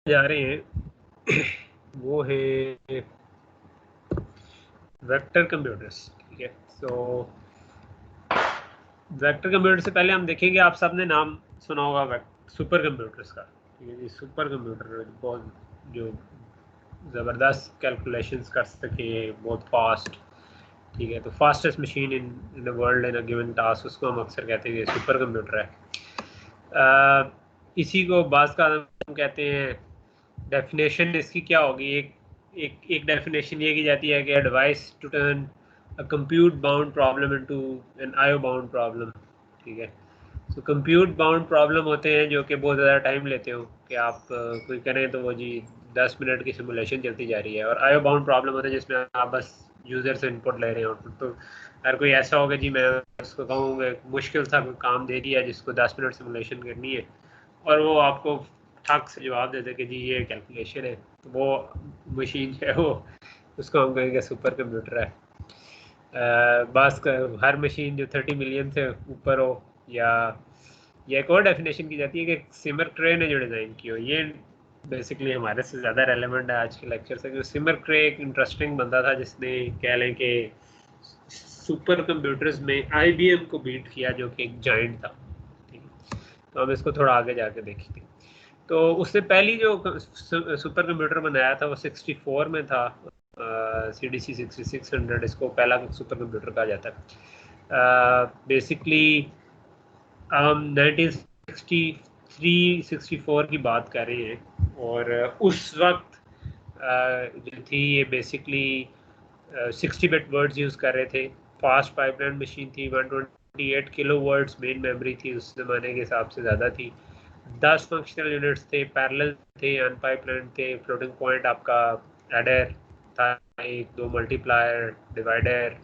जा रहे हैं वो है वेक्टर कंप्यूटर्स। ठीक है, सो वेक्टर कंप्यूटर से पहले हम देखेंगे, आप सबने नाम सुना होगा सुपर कंप्यूटर्स का। ठीक है जी, सुपर कंप्यूटर बहुत जो ज़बरदस्त कैलकुलेशंस कर सके, बहुत फास्ट। ठीक है, तो fastest machine in the world in a given task, उसको हम अक्सर कहते हैं कि सुपर कंप्यूटर है। इसी को बाज़ का हम कहते हैं। डेफिनेशन इसकी क्या होगी, एक डेफिनेशन ये की जाती है कि device to turn a compute bound problem into an IO bound problem. ठीक है, तो कंप्यूट बाउंड प्रॉब्लम होते हैं जो कि बहुत ज़्यादा टाइम लेते हो, कि आप कोई करें तो वो जी 10 मिनट की सिमुलेशन चलती जा रही है। और आयो बाउंड प्रॉब्लम होता है जिसमें आप बस यूज़र से इनपुट ले रहे हैं आउटपुट। तो अगर कोई ऐसा होगा जी, मैं उसको कहूँगा मुश्किल सा कोई काम दे दिया जिसको 10 मिनट सिमुलेशन करनी है, और वो आपको ठक से जवाब दे दे कि जी ये कैलकुलेशन है, तो वो मशीन जो है वो, उसको हम कहेंगे सुपर कंप्यूटर है। बस हर मशीन जो 30 मिलियन से ऊपर हो, या एक और डेफिनेशन की जाती है कि सिमर क्रे ने जो डिज़ाइन की हो। ये बेसिकली हमारे से ज़्यादा रेलेवेंट है आज के लेक्चर से, क्योंकि सिमर क्रे एक इंटरेस्टिंग बंदा था जिसने कह लें कि सुपर कंप्यूटर्स में IBM को बीट किया, जो कि एक जाइंट था। ठीक है, तो हम इसको थोड़ा आगे जाके देखेंगे। तो उससे पहली जो सुपर कंप्यूटर बनाया था वो 64 में था, CDC 6600, इसको पहला सुपर कंप्यूटर कहा जाता है। बेसिकली हम 1963-64 की बात कर रहे हैं, और उस वक्त जो थी ये बेसिकली 60 बिट वर्ड्स यूज़ कर रहे थे। फास्ट पाइपलाइन मशीन थी, 128 किलो वर्ड्स मेन मेमोरी थी, उस ज़माने के हिसाब से ज़्यादा थी। 10 फंक्शनल यूनिट्स थे, पैरेलल थे, अनपाइपलाइन थे, फ्लोटिंग पॉइंट आपका एडर था, एक 2 multiplier, divider,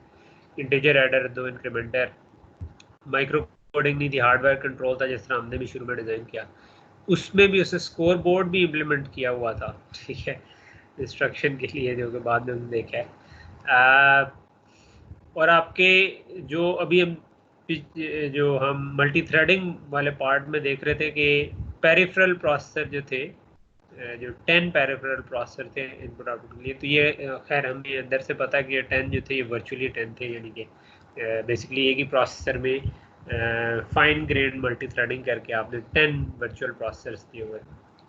integer adder, 2 incrementer. Micro coding नहीं थी, हार्डवेयर कंट्रोल था, जिस तरह हमने भी शुरू में डिज़ाइन किया। उसमें भी उसने स्कोर बोर्ड भी इम्प्लीमेंट किया हुआ था। ठीक है, इंस्ट्रक्शन के लिए, जो कि बाद में हमने देखा है। और आपके जो अभी हम जो हम मल्टी थ्रेडिंग वाले पार्ट में देख रहे थे कि पेरिफेरल प्रोसेसर जो थे, जो 10 पेरिफेरल प्रोसेसर थे इनपुट आउटपुट के लिए, तो ये खैर हमें अंदर से पता कि ये 10 जो थे ये वर्चुअली 10 थे, यानी कि बेसिकली एक ही प्रोसेसर में फाइन ग्रेड मल्टी थ्रेडिंग करके आपने 10 वर्चुअल प्रोसेसर्स दिए हुए थे।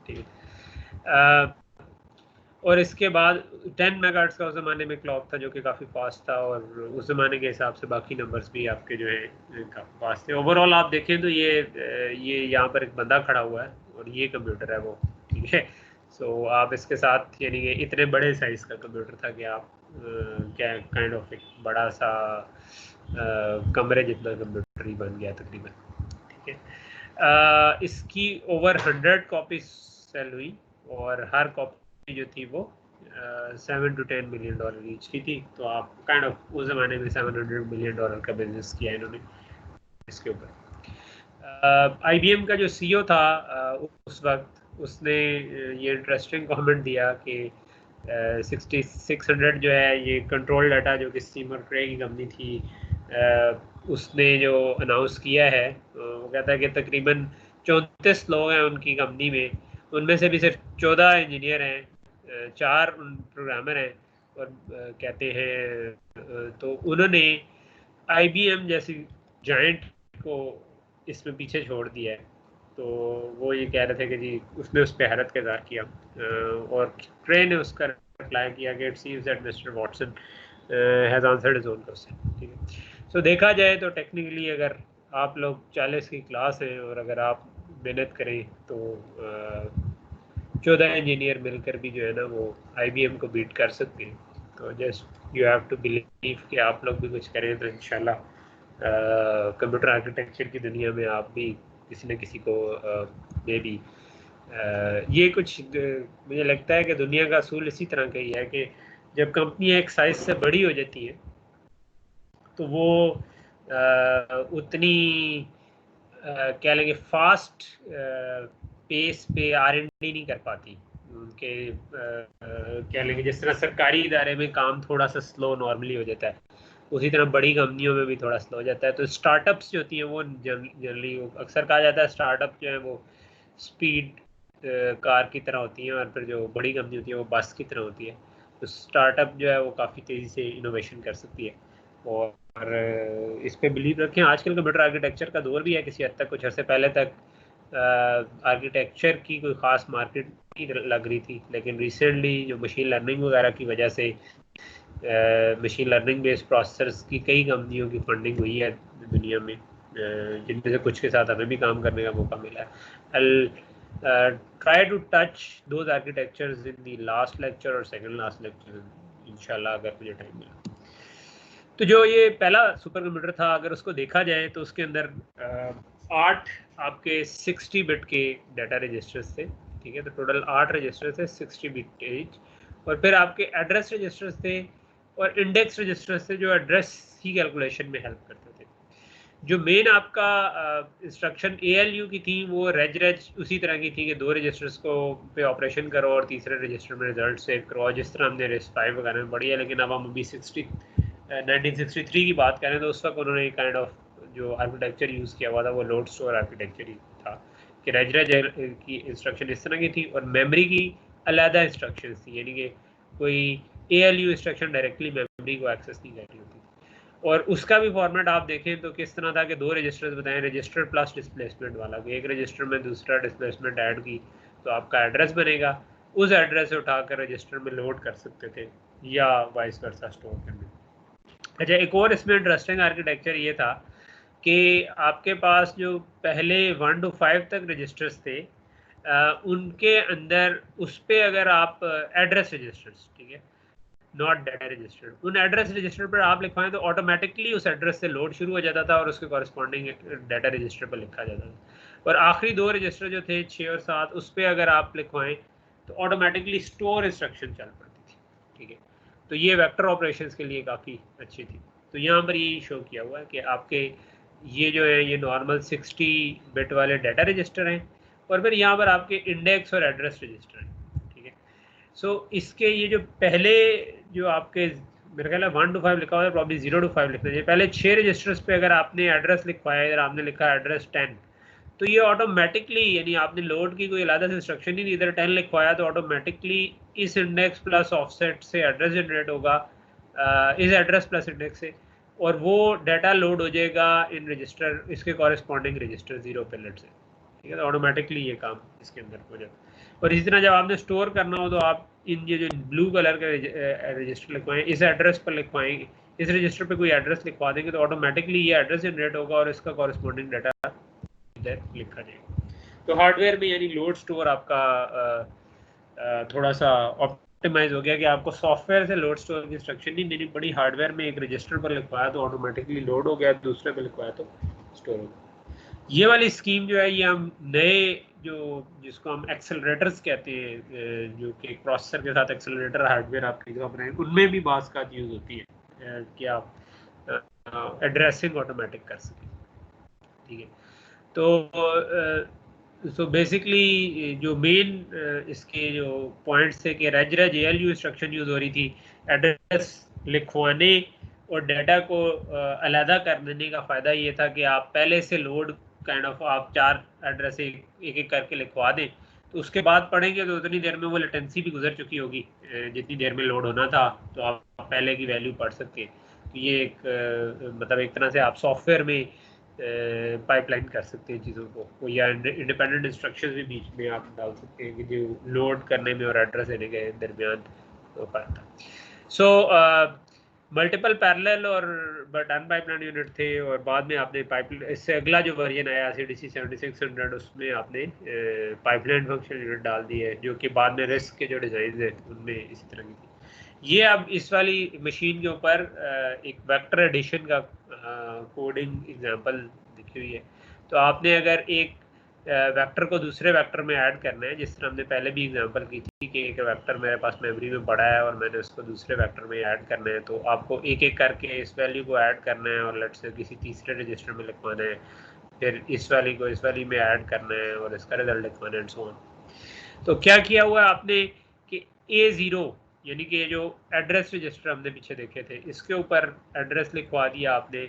ठीक है, और इसके बाद 10 मेगाहर्ट्ज़ का उस ज़माने में क्लॉक था, जो कि काफ़ी फास्ट था, और उस ज़माने के हिसाब से बाकी नंबर्स भी आपके जो हैं काफ़ी फास्ट थे। ओवरऑल आप देखें तो ये यहाँ पर एक बंदा खड़ा हुआ है, और ये कंप्यूटर है वो। ठीक है, सो आप इसके साथ, यानी कि इतने बड़े साइज़ का कंप्यूटर था कि आप क्या काइंड ऑफ एक बड़ा सा कमरे जितना कंप्यूटर ही बन गया तकरीबन। ठीक है, इसकी ओवर 100 कॉपीज सेल हुई, और हर कॉपी जो थी वो 7 to 10 मिलियन डॉलर ईच की थी। तो आप काइंड ऑफ उस ज़माने में $700 मिलियन का बिजनेस किया इन्होंने इसके ऊपर। IBM का जो CEO था उस वक्त, उसने ये इंटरेस्टिंग कमेंट दिया कि 6600 जो है ये कंट्रोल डाटा, जो कि सिमर क्रे की कंपनी थी, उसने जो अनाउंस किया है, वो कहता है कि तकरीबन 34 लोग हैं उनकी कंपनी में, उनमें से भी सिर्फ 14 इंजीनियर हैं, 4 प्रोग्रामर हैं, और कहते हैं तो उन्होंने IBM जैसी जाइंट को इसमें पीछे छोड़ दिया है। तो वो ये कह रहे थे कि जी उसने उस पर हैरत का इज़हार किया, और ट्रे ने उसका रिप्लाई किया कि it seems that mister Watson has answered his own question. ठीक है, सो देखा जाए तो टेक्निकली अगर आप लोग 40 की क्लास हैं, और अगर आप मेहनत करें तो 14 इंजीनियर मिलकर भी जो है ना वो IBM को बीट कर सकते हैं। तो just you have to believe कि आप लोग भी कुछ करें तो इंशाल्लाह कंप्यूटर आर्किटेक्चर की दुनिया में आप भी किसी न किसी को मे बी ये कुछ मुझे लगता है कि दुनिया का असूल इसी तरह का ही है कि जब कंपनी एक साइज से बड़ी हो जाती है तो वो उतनी क्या लेंगे फास्ट पेस पे R&D नहीं कर पाती उनके क्या लेंगे, जिस तरह सरकारी इदारे में काम थोड़ा सा स्लो नॉर्मली हो जाता है, उसी तरह बड़ी कंपनियों में भी थोड़ा स्लो हो जाता है। तो स्टार्टअप्स जो होती हैं वो जनरली अक्सर कहा जाता है स्टार्टअप जो है वो स्पीड कार की तरह होती हैं और फिर जो बड़ी कंपनी होती है वो बस की तरह होती है। तो स्टार्टअप जो है वो काफ़ी तेज़ी से इनोवेशन कर सकती है और इस पे बिलीव रखें। आजकल कंप्यूटर आर्किटेक्चर का दौर भी है किसी हद तक। कुछ अर्से पहले तक आर्किटेक्चर की कोई ख़ास मार्केट नहीं लग रही थी, लेकिन रिसेंटली जो मशीन लर्निंग वगैरह की वजह से मशीन लर्निंग बेस्ड प्रोसेसर्स की कई कंपनियों की फंडिंग हुई है दुनिया में, जिनमें से कुछ के साथ हमें भी काम करने का मौका मिला है। try to touch those architectures in the last lecture और second last lecture इंशाल्लाह, अगर मुझे टाइम मिला। तो जो ये पहला सुपर कंप्यूटर था, अगर उसको देखा जाए तो उसके अंदर 8 आपके 60 बिट के डाटा रजिस्टर्स थे, ठीक है। तो टोटल 8 रजिस्टर थे 60 बिट एज, और फिर आपके एड्रेस रजिस्टर्स थे और इंडेक्स रजिस्टर्स थे जो एड्रेस की कैलकुलेशन में हेल्प करते थे। जो मेन आपका इंस्ट्रक्शन ALU की थी वो रेज उसी तरह की थी कि 2 रजिस्टर्स को पे ऑपरेशन करो और तीसरे रजिस्टर में रिजल्ट सेव करो, जिस तरह हमने RISC-V वगैरह में पढ़ी है। लेकिन अब हम अभी 1963 की बात करें तो उस वक्त उन्होंने काइंड ऑफ जो आर्किटेक्चर यूज़ किया हुआ था वो लोड स्टोर आर्किटेक्चर ही था कि रेज की इंस्ट्रक्शन इस तरह की थी और मेमोरी की अलहदा इंस्ट्रक्शन थी, यानी कि कोई ALU इंस्ट्रक्शन डायरेक्टली मेमोरी को एक्सेस नहीं करनी होती। और उसका भी फॉर्मेट आप देखें तो किस तरह था कि 2 रजिस्टर्स बताएं, रजिस्टर प्लस डिस्प्लेसमेंट वाला, कि एक रजिस्टर में दूसरा डिस्प्लेसमेंट ऐड की तो आपका एड्रेस बनेगा, उस एड्रेस से उठाकर रजिस्टर में लोड कर सकते थे या वाइस वर्सा स्टोर करने। अच्छा, एक और इसमें इंटरेस्टिंग आर्किटेक्चर ये था कि आपके पास जो पहले 1 to 5 तक रजिस्टर्स थे, उनके अंदर उस पर अगर आप एड्रेस रजिस्टर्स, ठीक है, नॉट डाटा रजिस्टर्ड, उन एड्रेस रजिस्टर पर आप लिखवाएं तो ऑटोमेटिकली उस एड्रेस से लोड शुरू हो जाता था और उसके कॉरेस्पॉन्डिंग डाटा रजिस्टर पर लिखा जाता था। और आखिरी 2 रजिस्टर जो थे 6 और 7, उस पर अगर आप लिखवाएं तो ऑटोमेटिकली स्टोर इंस्ट्रक्शन चल पड़ती थी, ठीक है। तो ये वेक्टर ऑपरेशंस के लिए काफ़ी अच्छी थी। तो यहाँ पर यही शो किया हुआ है कि आपके ये जो है ये नॉर्मल 60 बिट वाले डाटा रजिस्टर हैं और फिर यहाँ पर आपके इंडेक्स और एड्रेस रजिस्टर हैं, ठीक है। सो इसके ये जो पहले जो आपके मेरे ख्याल है 1 to 5 लिखा हुआ है, प्रॉब्ली 0 to 5 लिखना चाहिए। पहले 6 रजिस्टर्स पे अगर आपने एड्रेस लिखवाया, इधर आपने लिखा एड्रेस 10, तो ये ऑटोमेटिकली, यानी आपने लोड की कोई अलग से इंस्ट्रक्शन ही नहीं, इधर 10 लिखवाया तो ऑटोमेटिकली इस इंडेक्स प्लस ऑफसेट से एड्रेस जनरेट होगा, इस एड्रेस प्लस इंडेक्स से, और वो डाटा लोड हो जाएगा इन रजिस्टर, इसके कॉरेस्पॉन्डिंग रजिस्टर 0 पैलेट से, ठीक है। तो ऑटोमेटिकली ये काम इसके अंदर हो जाता है। और इसी तरह जब आपने स्टोर करना हो तो आप इन ये जो ब्लू कलर के रजिस्टर लिखवाएं, इस एड्रेस पर लिखवाएंगे, इस रजिस्टर पे कोई एड्रेस लिखवा देंगे तो ऑटोमेटिकली ये एड्रेस जनरेट होगा और इसका कॉरेस्पॉन्डिंग डाटा इधर लिखा जाएगा। तो हार्डवेयर में यानी लोड स्टोर आपका थोड़ा सा ऑप्टिमाइज हो गया कि आपको सॉफ्टवेयर से लोड स्टोर की इंस्ट्रक्शन नहीं देनी पड़ी। हार्डवेयर में एक रजिस्टर पर लिखवाया तो ऑटोमेटिकली लोड हो गया, दूसरे पर लिखवाया तो स्टोर हो गया। ये वाली स्कीम जो है ये हम नए जो जिसको हम एक्सेलरेटर्स कहते हैं, जो कि प्रोसेसर के साथ एक्सेलरेटर हार्डवेयर आपके जो अपने उनमें भी बास का यूज़ होती है कि आप एड्रेसिंग ऑटोमेटिक कर सकें, ठीक है। तो सो बेसिकली जो मेन इसके जो पॉइंट्स थे कि रेज ALU इंस्ट्रक्शन यूज़ हो रही थी एड्रेस लिखवाने और डाटा को अलहदा कर देने का फ़ायदा ये था कि आप पहले से लोड काइंड ऑफ आप 4 एड्रेस एक एक करके लिखवा दें तो उसके बाद पढ़ेंगे तो उतनी देर में वो लेटेंसी भी गुजर चुकी होगी, जितनी देर में लोड होना था तो आप पहले की वैल्यू पढ़ सकते हैं। तो ये एक मतलब एक तरह से आप सॉफ्टवेयर में पाइपलाइन कर सकते हैं चीज़ों को, या इंडिपेंडेंट इंस्ट्रक्शंस भी बीच में आप डाल सकते हैं कि जो लोड करने में और एड्रेस देने के दरमियान फ़र्क था। सो मल्टीपल पैरेलल और बट अनपाइपलाइन यूनिट थे और बाद में आपने इससे अगला जो वर्जन आया CDC 7600 उसमें आपने पाइपलाइन फंक्शन यूनिट डाल दी है, जो कि बाद में RISC के जो डिज़ाइन है उनमें इसी तरह की थी। ये अब इस वाली मशीन के ऊपर एक वेक्टर एडिशन का कोडिंग एग्जांपल लिखी हुई है। तो आपने अगर एक वेक्टर को दूसरे वेक्टर में ऐड करना है, जिस तरह हमने पहले भी एग्जांपल की थी कि एक वेक्टर मेरे पास मेमोरी में पड़ा है और मैंने उसको दूसरे वेक्टर में ऐड करना है, तो आपको एक एक करके इस वैल्यू को ऐड करना है और लेट्स से किसी तीसरे रजिस्टर में लिखवाना है, फिर इस वैल्यू को इस वैल्यू में ऐड करना है और इसका रिजल्ट लिखवाना है एंड सो ऑन। तो क्या किया हुआ आपने कि A0 यानी कि जो एड्रेस रजिस्टर हमने पीछे देखे थे इसके ऊपर एड्रेस लिखवा दिया आपने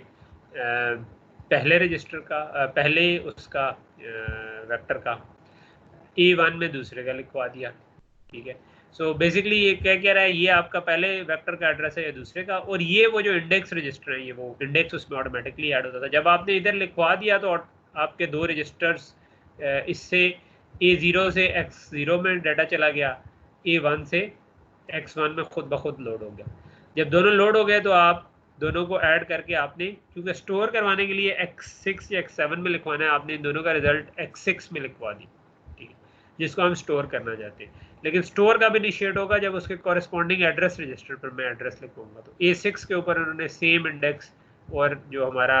पहले रजिस्टर का, पहले उसका वेक्टर का, A1 में दूसरे का लिखवा दिया, ठीक है। सो बेसिकली ये क्या कह रहा है, ये आपका पहले वेक्टर का एड्रेस है या दूसरे का, और ये वो जो इंडेक्स रजिस्टर है, ये वो इंडेक्स उसमें ऑटोमेटिकली ऐड होता था। जब आपने इधर लिखवा दिया तो आपके दो रजिस्टर्स, इससे A0 से X0 में डाटा चला गया, A1 से X1 में खुद ब खुद लोड हो गया। जब दोनों लोड हो गए तो आप दोनों को ऐड करके आपने, क्योंकि स्टोर करवाने के लिए X6 या X7 में लिखवाना है, आपने इन दोनों का रिजल्ट X6 में लिखवा दी, ठीक है, जिसको हम स्टोर करना चाहते हैं। लेकिन स्टोर कब इनिशिएट होगा, जब उसके कॉरेस्पॉन्डिंग एड्रेस रजिस्टर पर मैं एड्रेस लिखूंगा। तो A6 के ऊपर उन्होंने सेम इंडेक्स, और जो हमारा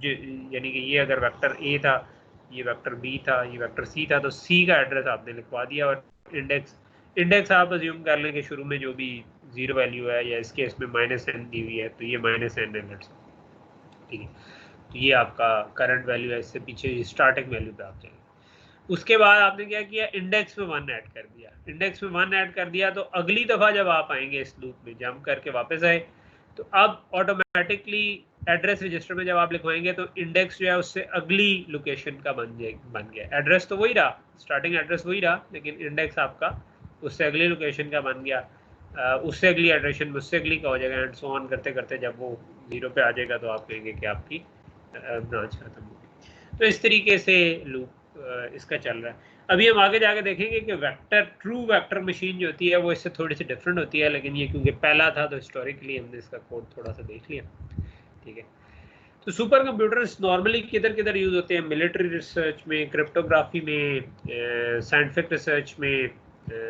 यानी कि ये अगर वेक्टर A था, ये वेक्टर B था, ये वेक्टर C था, तो C का एड्रेस आपने लिखवा दिया। और इंडेक्स आप अज्यूम कर लें कि शुरू में जो भी 0 वैल्यू है, या इसके इसमें -n दी हुई है, तो ये -n है, ठीक है। तो ये आपका करंट वैल्यू है, इससे पीछे स्टार्टिंग वैल्यू पे आप जाएंगे। उसके बाद आपने क्या किया, इंडेक्स में 1 ऐड कर दिया। इंडेक्स में 1 ऐड कर दिया तो अगली दफ़ा जब आप आएंगे इस लूप में, जंप करके वापस आए, तो अब ऑटोमेटिकली एड्रेस रजिस्टर में जब आप लिखवाएंगे तो इंडेक्स जो है उससे अगली लोकेशन का बन गया। एड्रेस तो वही रहा, स्टार्टिंग एड्रेस वही रहा, लेकिन इंडेक्स आपका उससे अगली लोकेशन का बन गया, उससे अगली एड्रेशन में उससे अगली का हो जाएगा, एंड सो ऑन करते करते जब वो 0 पे आ जाएगा तो आप कहेंगे कि आपकी ब्रांच खत्म होगी। तो इस तरीके से लूप इसका चल रहा है। अभी हम आगे जाके देखेंगे कि वेक्टर, ट्रू वेक्टर मशीन जो होती है वो इससे थोड़ी सी डिफरेंट होती है, लेकिन ये क्योंकि पहला था तो हिस्टोरिकली हमने इसका कोड थोड़ा सा देख लिया, ठीक है। तो सुपर कंप्यूटर्स नॉर्मली किधर किधर यूज होते हैं, मिलिट्री रिसर्च में, क्रिप्टोग्राफी में, साइंटिफिक रिसर्च में,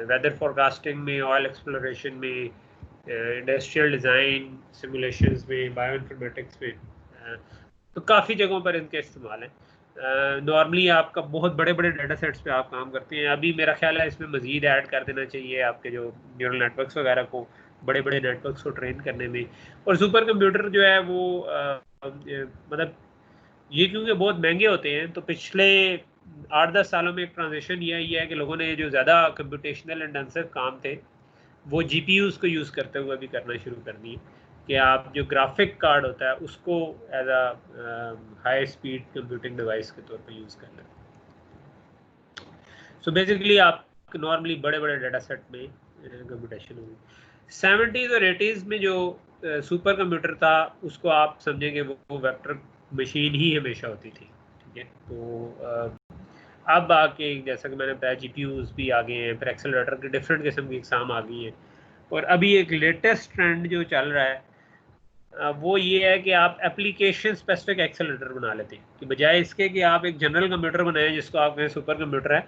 वेदर फोरकास्टिंग में, ऑयल एक्सप्लोरेशन में, इंडस्ट्रियल डिज़ाइन सिमुलेशंस में, बायोइन्फॉर्मेटिक्स में, तो काफ़ी जगहों पर इनके इस्तेमाल है। नॉर्मली आपका बहुत बड़े बड़े डाटा सेट्स पे आप काम करते हैं। अभी मेरा ख्याल है इसमें मज़ीद ऐड कर देना चाहिए आपके जो न्यूरल नेटवर्क्स वगैरह को, बड़े बड़े नेटवर्क्स को ट्रेन करने में। और सुपर कंप्यूटर जो है वो मतलब ये क्योंकि बहुत महंगे होते हैं, तो पिछले 8-10 सालों में एक ट्रांजिशन ये है कि लोगों ने जो ज़्यादा कंप्यूटेशनल इंटेंसिव काम थे वो GPUs को यूज़ करते हुए भी करना शुरू कर दिए, कि आप जो ग्राफिक कार्ड होता है उसको as a high speed computing device के तौर पे यूज़ कर लें। सो बेसिकली आप नॉर्मली बड़े बड़े डाटा सेट में कंप्यूटेशन होगी। 70s और 80s में जो सुपर कंप्यूटर था उसको आप समझेंगे वो वेक्टर मशीन ही हमेशा होती थी, ठीक है। तो अब आके जैसा कि मैंने बताया GPUs भी आ गए हैं, फिर एक्सेलरेटर के डिफरेंट किस्म की एग्जाम आ गई हैं, और अभी एक लेटेस्ट ट्रेंड जो चल रहा है वो ये है कि आप एप्लीकेशन स्पेसिफिक एक्सेलरेटर बना लेते हैं, कि बजाय इसके कि आप एक जनरल कंप्यूटर बनाएं जिसको आप कहें सुपर कंप्यूटर है,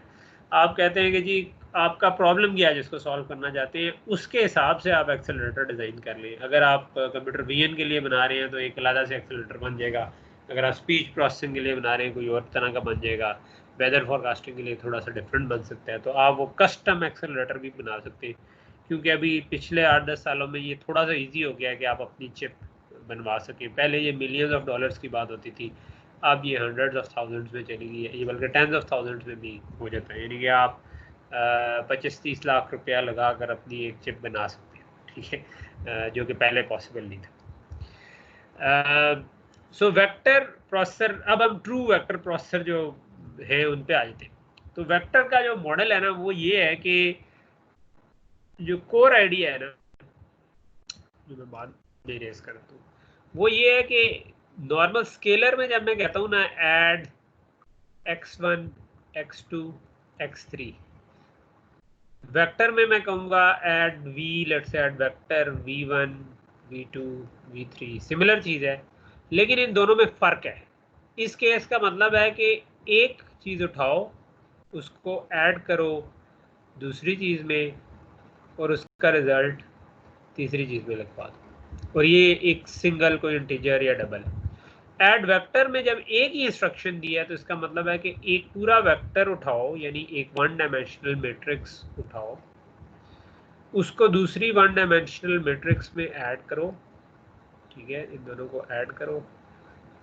आप कहते हैं कि जी आपका प्रॉब्लम क्या है जिसको सॉल्व करना चाहते हैं, उसके हिसाब से आप एक्सेलरेटर डिज़ाइन कर लें। अगर आप कंप्यूटर विजन के लिए बना रहे हैं तो एक अलग से एक्सेलरेटर बन जाएगा, अगर आप स्पीच प्रोसेसिंग के लिए बना रहे हैं कोई और तरह का बन जाएगा, वेदर फोरकास्टिंग के लिए थोड़ा सा डिफरेंट बन सकता है, तो आप वो कस्टम एक्सेलरेटर भी बना सकते हैं। क्योंकि अभी पिछले 8-10 सालों में ये थोड़ा सा ईजी हो गया है कि आप अपनी चिप बनवा सकें। पहले ये मिलियंस ऑफ डॉलर्स की बात होती थी, अब ये हंड्रेड्स ऑफ थाउजेंड्स में चली गई है, ये बल्कि टेंस ऑफ थाउजेंड्स में भी हो जाता है। यानी कि आप 25-30 लाख रुपया लगा कर अपनी एक चिप बना सकते हैं, ठीक है, जो कि पहले पॉसिबल नहीं था। सो वेक्टर प्रोसेसर, अब हम ट्रू वेक्टर प्रोसेसर जो है उन पे आ जाते हैं। तो वेक्टर का जो मॉडल है ना वो ये है कि जो कोर आइडिया है ना, जो मैं बाद में रेस करता हूँ, वो ये है कि नॉर्मल स्केलर में जब मैं कहता हूँ ना add x1 x2 x3, vector में मैं कहूँगा add v, let's say add vector v1 v2 v3, similar चीज़ है, लेकिन इन दोनों में फ़र्क है। इस केस का मतलब है कि एक चीज़ उठाओ, उसको ऐड करो दूसरी चीज़ में, और उसका रिज़ल्ट तीसरी चीज़ में लिखवा दो, और ये एक सिंगल कोई इंटीजर या डबल है। ऐड वेक्टर में जब एक ही इंस्ट्रक्शन दिया है तो इसका मतलब है कि एक पूरा वेक्टर उठाओ, यानी एक 1 डायमेंशनल मैट्रिक्स उठाओ, उसको दूसरी 1 डायमेंशनल मैट्रिक्स में ऐड करो, ठीक है, इन दोनों को ऐड करो,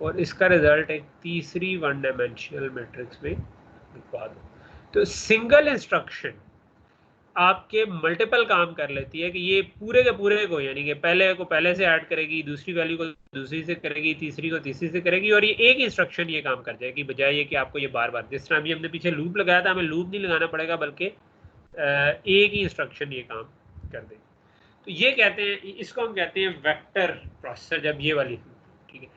और इसका रिजल्ट एक तीसरी 1 डायमेंशनल मैट्रिक्स में लिखवा दो। तो सिंगल इंस्ट्रक्शन आपके मल्टीपल काम कर लेती है कि ये पूरे के पूरे को, यानी कि पहले को पहले से ऐड करेगी, दूसरी वैल्यू को दूसरी से करेगी, तीसरी को तीसरी से करेगी, और ये एक इंस्ट्रक्शन ये काम कर जाएगी, बजाय ये कि आपको ये बार बार, जिस तरह अभी हमने पीछे लूप लगाया था, हमें लूप नहीं लगाना पड़ेगा, बल्कि एक ही इंस्ट्रक्शन ये काम कर देगी। तो ये कहते हैं, इसको हम कहते हैं वेक्टर प्रोसेसर, जब ये वाली, ठीक है।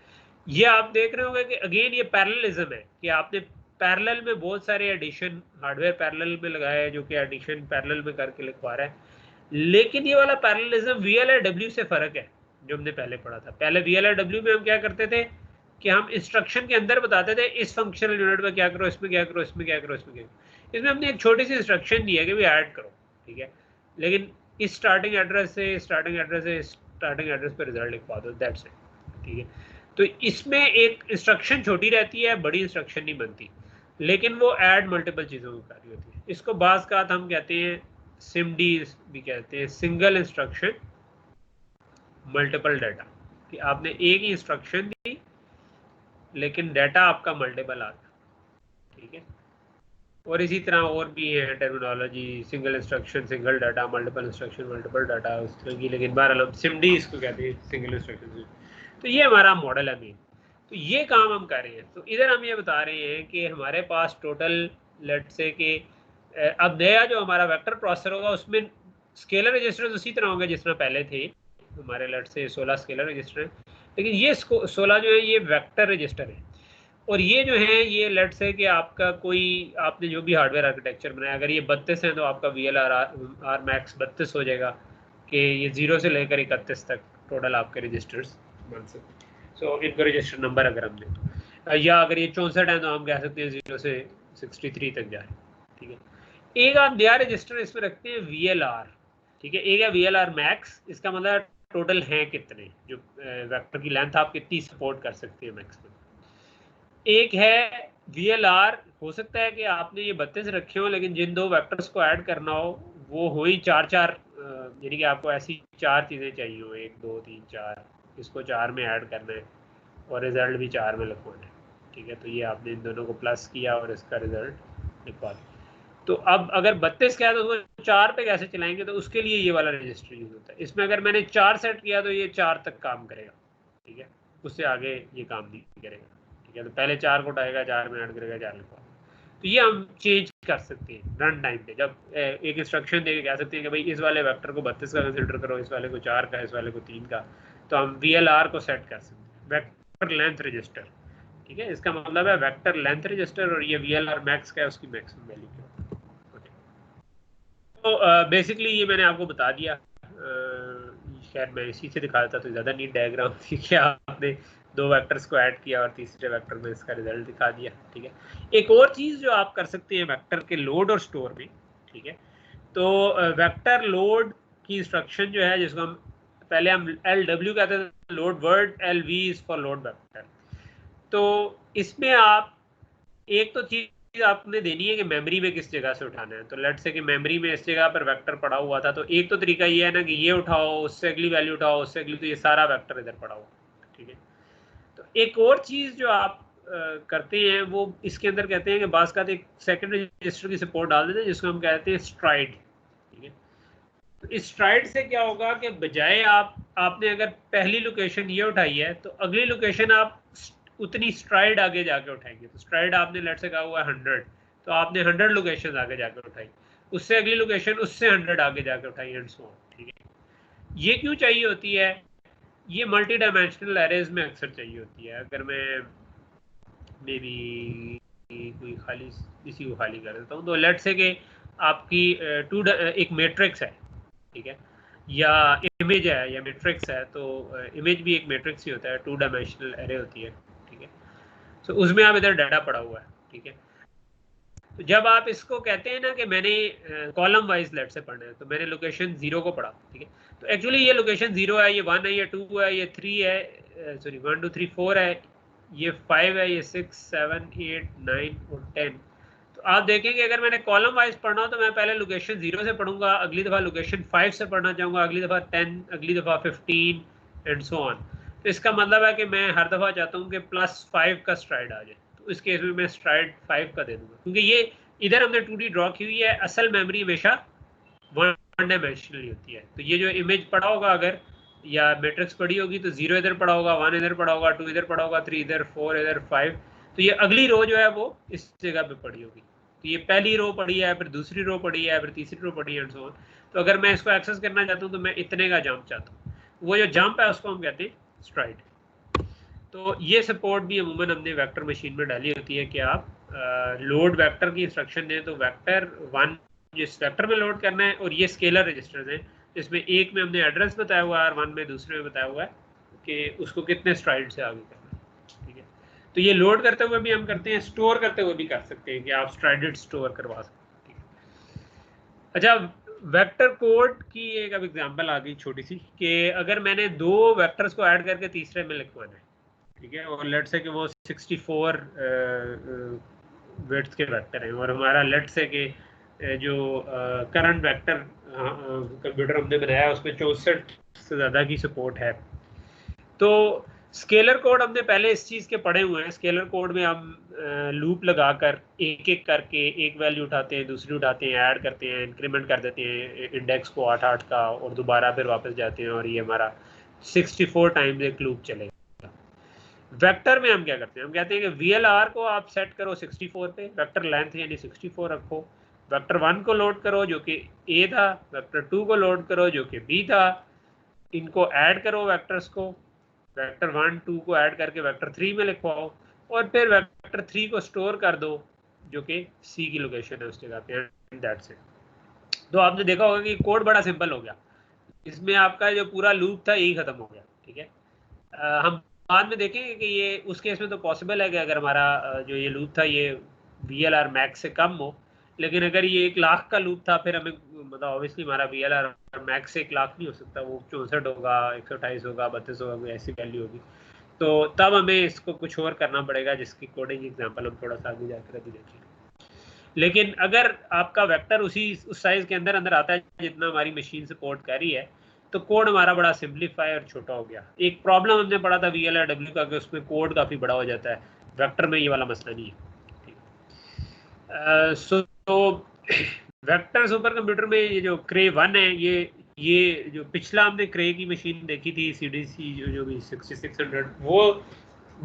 ये आप देख रहे होंगे कि अगेन ये पैरेललिज्म है कि आपने पैरेलल में बहुत सारे एडिशन हार्डवेयर पैरेलल में लगाए, जो कि एडिशन पैरेलल में करके लिखवा रहा है, लेकिन ये वाला पैरेललिज्म VLIW से फर्क है जो हमने पहले पढ़ा था। पहले VLIW में हम क्या करते थे कि हम इंस्ट्रक्शन के अंदर बताते थे इस फंक्शनल यूनिट में क्या करो, इसमें क्या करो, इसमें क्या करो, इसमें क्या करो। इसमें हमने एक छोटी सी इंस्ट्रक्शन दी है कि भी ऐड करो, ठीक है, लेकिन इस स्टार्टिंग एड्रेस से स्टार्टिंग एड्रेस पर रिजल्ट लिखवा दो, दैट्स इट, ठीक है। तो इसमें एक इंस्ट्रक्शन छोटी रहती है, बड़ी इंस्ट्रक्शन नहीं बनती, लेकिन वो ऐड मल्टीपल चीज़ों को कर रही होती है। इसको बाज़ का हम कहते हैं सिमडी भी कहते हैं, सिंगल इंस्ट्रक्शन मल्टीपल डाटा, कि आपने एक ही इंस्ट्रक्शन दी लेकिन डाटा आपका मल्टीपल आ गया, ठीक है। और इसी तरह और भी है terminology, single instruction single data, multiple instruction multiple data उस तरह की, लेकिन बहरहाल हम सिमडी इसको कहते हैं, सिंगल इंस्ट्रक्शन। तो ये हमारा मॉडल है मेन। तो ये काम हम कर रहे हैं। तो इधर हम ये बता रहे हैं कि हमारे पास टोटल लेट से कि अब नया जो हमारा वेक्टर प्रोसेसर होगा उसमें स्केलर रजिस्टर्स उसी तरह होंगे जिस तरह पहले थे हमारे, लेट से 16 स्केलर रजिस्टर हैं, लेकिन ये 16 जो है ये वेक्टर रजिस्टर है। और ये जो है ये लेट से कि आपका कोई आपने जो भी हार्डवेयर आर्किटेक्चर बनाया, अगर ये 32 है तो आपका VLR मैक्स 32 हो जाएगा, कि ये 0 से लेकर 31 तक टोटल आपके रजिस्टर्स बन सकते। सो इनका रजिस्टर नंबर अगर हमने, या अगर ये 64 है तो हम कह सकते हैं 0 से 63 तक जाए, ठीक है। एक आप नया रजिस्टर इसमें रखते हैं VLR, ठीक है। एक है VLR मैक्स, इसका मतलब टोटल हैं कितने, जो वेक्टर की लेंथ आप कितनी सपोर्ट कर सकते हैं मैक्सिमम। एक है VLR, हो सकता है कि आपने ये 32 रखे हो, लेकिन जिन दो वेक्टर्स को ऐड करना हो वो हो ही 4 यानी कि आपको ऐसी 4 चीज़ें चाहिए हो, 1 2 3 4, इसको 4 में ऐड करना है और रिजल्ट भी 4 में लिखवाना है, ठीक है। तो ये आपने इन दोनों को प्लस किया और इसका रिजल्ट लिखवा दिया। तो अब अगर 32 का है तो उसको 4 पे कैसे चलाएंगे, तो उसके लिए ये वाला रजिस्टर यूज होता है। इसमें अगर मैंने 4 सेट किया तो ये 4 तक काम करेगा, ठीक है, उससे आगे ये काम नहीं करेगा, ठीक है। तो पहले 4 को उठाएगा, 4 में ऐड करेगा, 4 लिखवा। तो ये हम चेंज कर सकते हैं रन टाइम पे, जब एक इंस्ट्रक्शन देके कह सकते हैं कि भाई इस वाले वेक्टर को 32 का कंसिडर करो, इस वाले को 4 का, इस वाले को 3 का, तो हम VLR को सेट कर सकते हैं, वेक्टर लेंथ रजिस्टर, ठीक है। इसका मतलब है वेक्टर लेंथ रजिस्टर, और ये VLR मैक्स का है, उसकी मैक्सिमम वैल्यू क्या। तो बेसिकली ये मैंने आपको बता दिया, शायद मैं इसी से दिखा देता तो ज़्यादा नीट डायग्राम थी कि आपने 2 वेक्टर्स को ऐड किया और तीसरे वेक्टर में इसका रिजल्ट दिखा दिया, ठीक है। एक और चीज़ जो आप कर सकते हैं वेक्टर के लोड और स्टोर में, ठीक है। तो वेक्टर लोड की इंस्ट्रक्शन जो है, जिसको हम पहले हम LW कहते थे, load word, LV is for load vector. तो इसमें आप एक तो चीज़ आपने देनी है कि मेमोरी में किस जगह से उठाना है। तो लेट से कि मेमोरी में इस जगह पर वेक्टर पड़ा हुआ था, तो एक तो तरीका ये है ना कि ये उठाओ, उससे अगली वैल्यू उठाओ, उससे अगली, तो ये सारा वेक्टर इधर पड़ा हुआ, ठीक है। तो एक और चीज़ जो आप करते हैं वो इसके अंदर कहते हैं कि बास का एक सेकंड रजिस्टर की सपोर्ट डाल देते हैं, जिसको हम कहते हैं स्ट्राइड, ठीक है। तो इस स्ट्राइड से क्या होगा कि बजाय आपने अगर पहली लोकेशन ये उठाई है, तो अगली लोकेशन आप उतनी स्ट्राइड आगे जाके उठाएंगे। तो स्ट्राइड आपने लेट से कहा हुआ 100, तो आपने 100 लोकेशन आगे जाके उठाई, उससे अगली लोकेशन उससे 100 आगे जाके उठाई, एंड सो ऑन, ठीक है। ये क्यों चाहिए होती है? ये मल्टी डायमेंशनल एरेज में अक्सर चाहिए होती है। अगर मैं मे बी कोई खाली इसी को खाली कर देता हूँ, तो लेट से कि आपकी एक मैट्रिक्स है, ठीक है, या इमेज है या मैट्रिक्स है, तो इमेज भी एक मैट्रिक्स ही होता है, 2 डायमेंशनल एरे होती है, ठीक है। तो उसमें आप इधर डाटा पड़ा हुआ है, ठीक है। तो जब आप इसको कहते हैं ना कि मैंने कॉलम वाइज लेट से पढ़ना है, तो मैंने लोकेशन 0 को पढ़ा, ठीक है। तो एक्चुअली ये लोकेशन 0 है, ये 1 है, ये 2 है, ये 3 है, सॉरी 1 2 3 4 है, ये 5 है, ये 6 7 8 9 और 10। तो आप देखेंगे अगर मैंने कॉलम वाइज पढ़ना हो तो मैं पहले लोकेशन 0 से पढ़ूंगा, अगली दफ़ा लोकेशन 5 से पढ़ना चाहूँगा, अगली दफ़ा 10, अगली दफ़ा 15 एंड सो ऑन। तो इसका मतलब है कि मैं हर दफ़ा चाहता हूँ कि +5 का स्ट्राइड आ जाए। तो इस केस में मैं स्ट्राइड 5 का दे दूँगा, क्योंकि ये इधर हमने 2D ड्रॉ की हुई है, असल मेमोरी हमेशा वन डायमेंशनली होती है। तो ये जो इमेज पड़ा होगा अगर, या मैट्रिक्स पड़ी होगी, तो 0 इधर पड़ा होगा, 1 इधर पड़ा होगा, 2 इधर पड़ा होगा, 3 इधर, 4 इधर, 5, तो ये अगली रो जो है वो इस जगह पे पड़ी होगी। तो ये पहली रो पड़ी है, फिर दूसरी रो पड़ी है, फिर तीसरी रो पड़ी है, एंड सो ऑन। तो अगर मैं इसको एक्सेस करना चाहता हूँ तो मैं इतने का जंप चाहता हूँ, वो जो जंप है उसको हम कहते हैं स्ट्राइड। तो ये सपोर्ट भी अमूमन हमने वेक्टर मशीन में डाली होती है कि आप लोड वेक्टर की इंस्ट्रक्शन दें तो वेक्टर 1 जिस वेक्टर में लोड करना है, और ये स्केलर रजिस्टर्स हैं जिसमें एक में हमने एड्रेस बताया हुआ है और 1 में दूसरे में बताया हुआ है कि उसको कितने स्ट्राइड से आगे करना है। ठीक है, तो ये लोड करते हुए भी हम करते हैं, स्टोर करते हुए भी कर सकते हैं कि आप स्ट्राइडेड स्टोर करवा सकते हैं। अच्छा, वेक्टर कोड की एक अब एग्जांपल आ गई छोटी सी, कि अगर मैंने 2 वेक्टर्स को ऐड करके तीसरे में लिखवाना है, ठीक है, और लेट से कि वो 64 विड्थ के वेक्टर हैं, और हमारा लेट से कि जो करंट वेक्टर कंप्यूटर हमने बनाया उसमें 64 से ज़्यादा की सपोर्ट है। तो स्केलर कोड हमने पहले इस चीज़ के पढ़े हुए हैं। स्केलर कोड में हम लूप लगाकर एक एक करके एक वैल्यू उठाते हैं, दूसरी उठाते हैं, ऐड करते हैं, इंक्रीमेंट कर देते हैं इंडेक्स को 8 का, और दोबारा फिर वापस जाते हैं, और ये हमारा 64 टाइम्स एक लूप चलेगा। वेक्टर में हम क्या करते हैं, हम कहते हैं कि VLR को आप सेट करो 64 पे, वेक्टर लेंथ यानी 64 रखो, वेक्टर 1 को लोड करो जो कि A था, वेक्टर 2 को लोड करो जो कि B था, इनको ऐड करो वेक्टर्स को, वेक्टर 1 2 को ऐड करके वेक्टर 3 में लिखवाओ, और फिर वेक्टर 3 को स्टोर कर दो जो कि C की लोकेशन है उस जगह पे, एंड दैट्स इट। तो आपने देखा होगा कि कोड बड़ा सिंपल हो गया, इसमें आपका जो पूरा लूप था यही खत्म हो गया। ठीक है, हम बाद में देखेंगे कि ये उस केस में तो पॉसिबल है कि अगर हमारा जो ये लूप था ये VLR मैक्स से कम हो, लेकिन अगर ये 1 लाख का लूप था फिर हमें मतलब ऑब्वियसली हमारा VLR मैक्स से 1 लाख नहीं हो सकता, वो 64 होगा, 128 होगा, 32 होगा, कोई ऐसी वैल्यू होगी। तो तब हमें इसको कुछ और करना पड़ेगा, जिसकी कोडिंग एग्जाम्पल हम थोड़ा सा आगे जाकर अभी देखेंगे। लेकिन अगर आपका वेक्टर उस साइज के अंदर अंदर आता है जितना हमारी मशीन सपोर्ट कर रही है, तो कोड हमारा बड़ा सिंप्लीफाई और छोटा हो गया। एक प्रॉब्लम हमने पढ़ा था VLRW का कि उसमें कोड काफ़ी बड़ा हो जाता है, वेक्टर में ये वाला मसला नहीं है। सो वेक्टर सुपर कंप्यूटर में ये जो क्रे 1 है, ये जो पिछला हमने क्रे की मशीन देखी थी CDC जो भी 6600, वो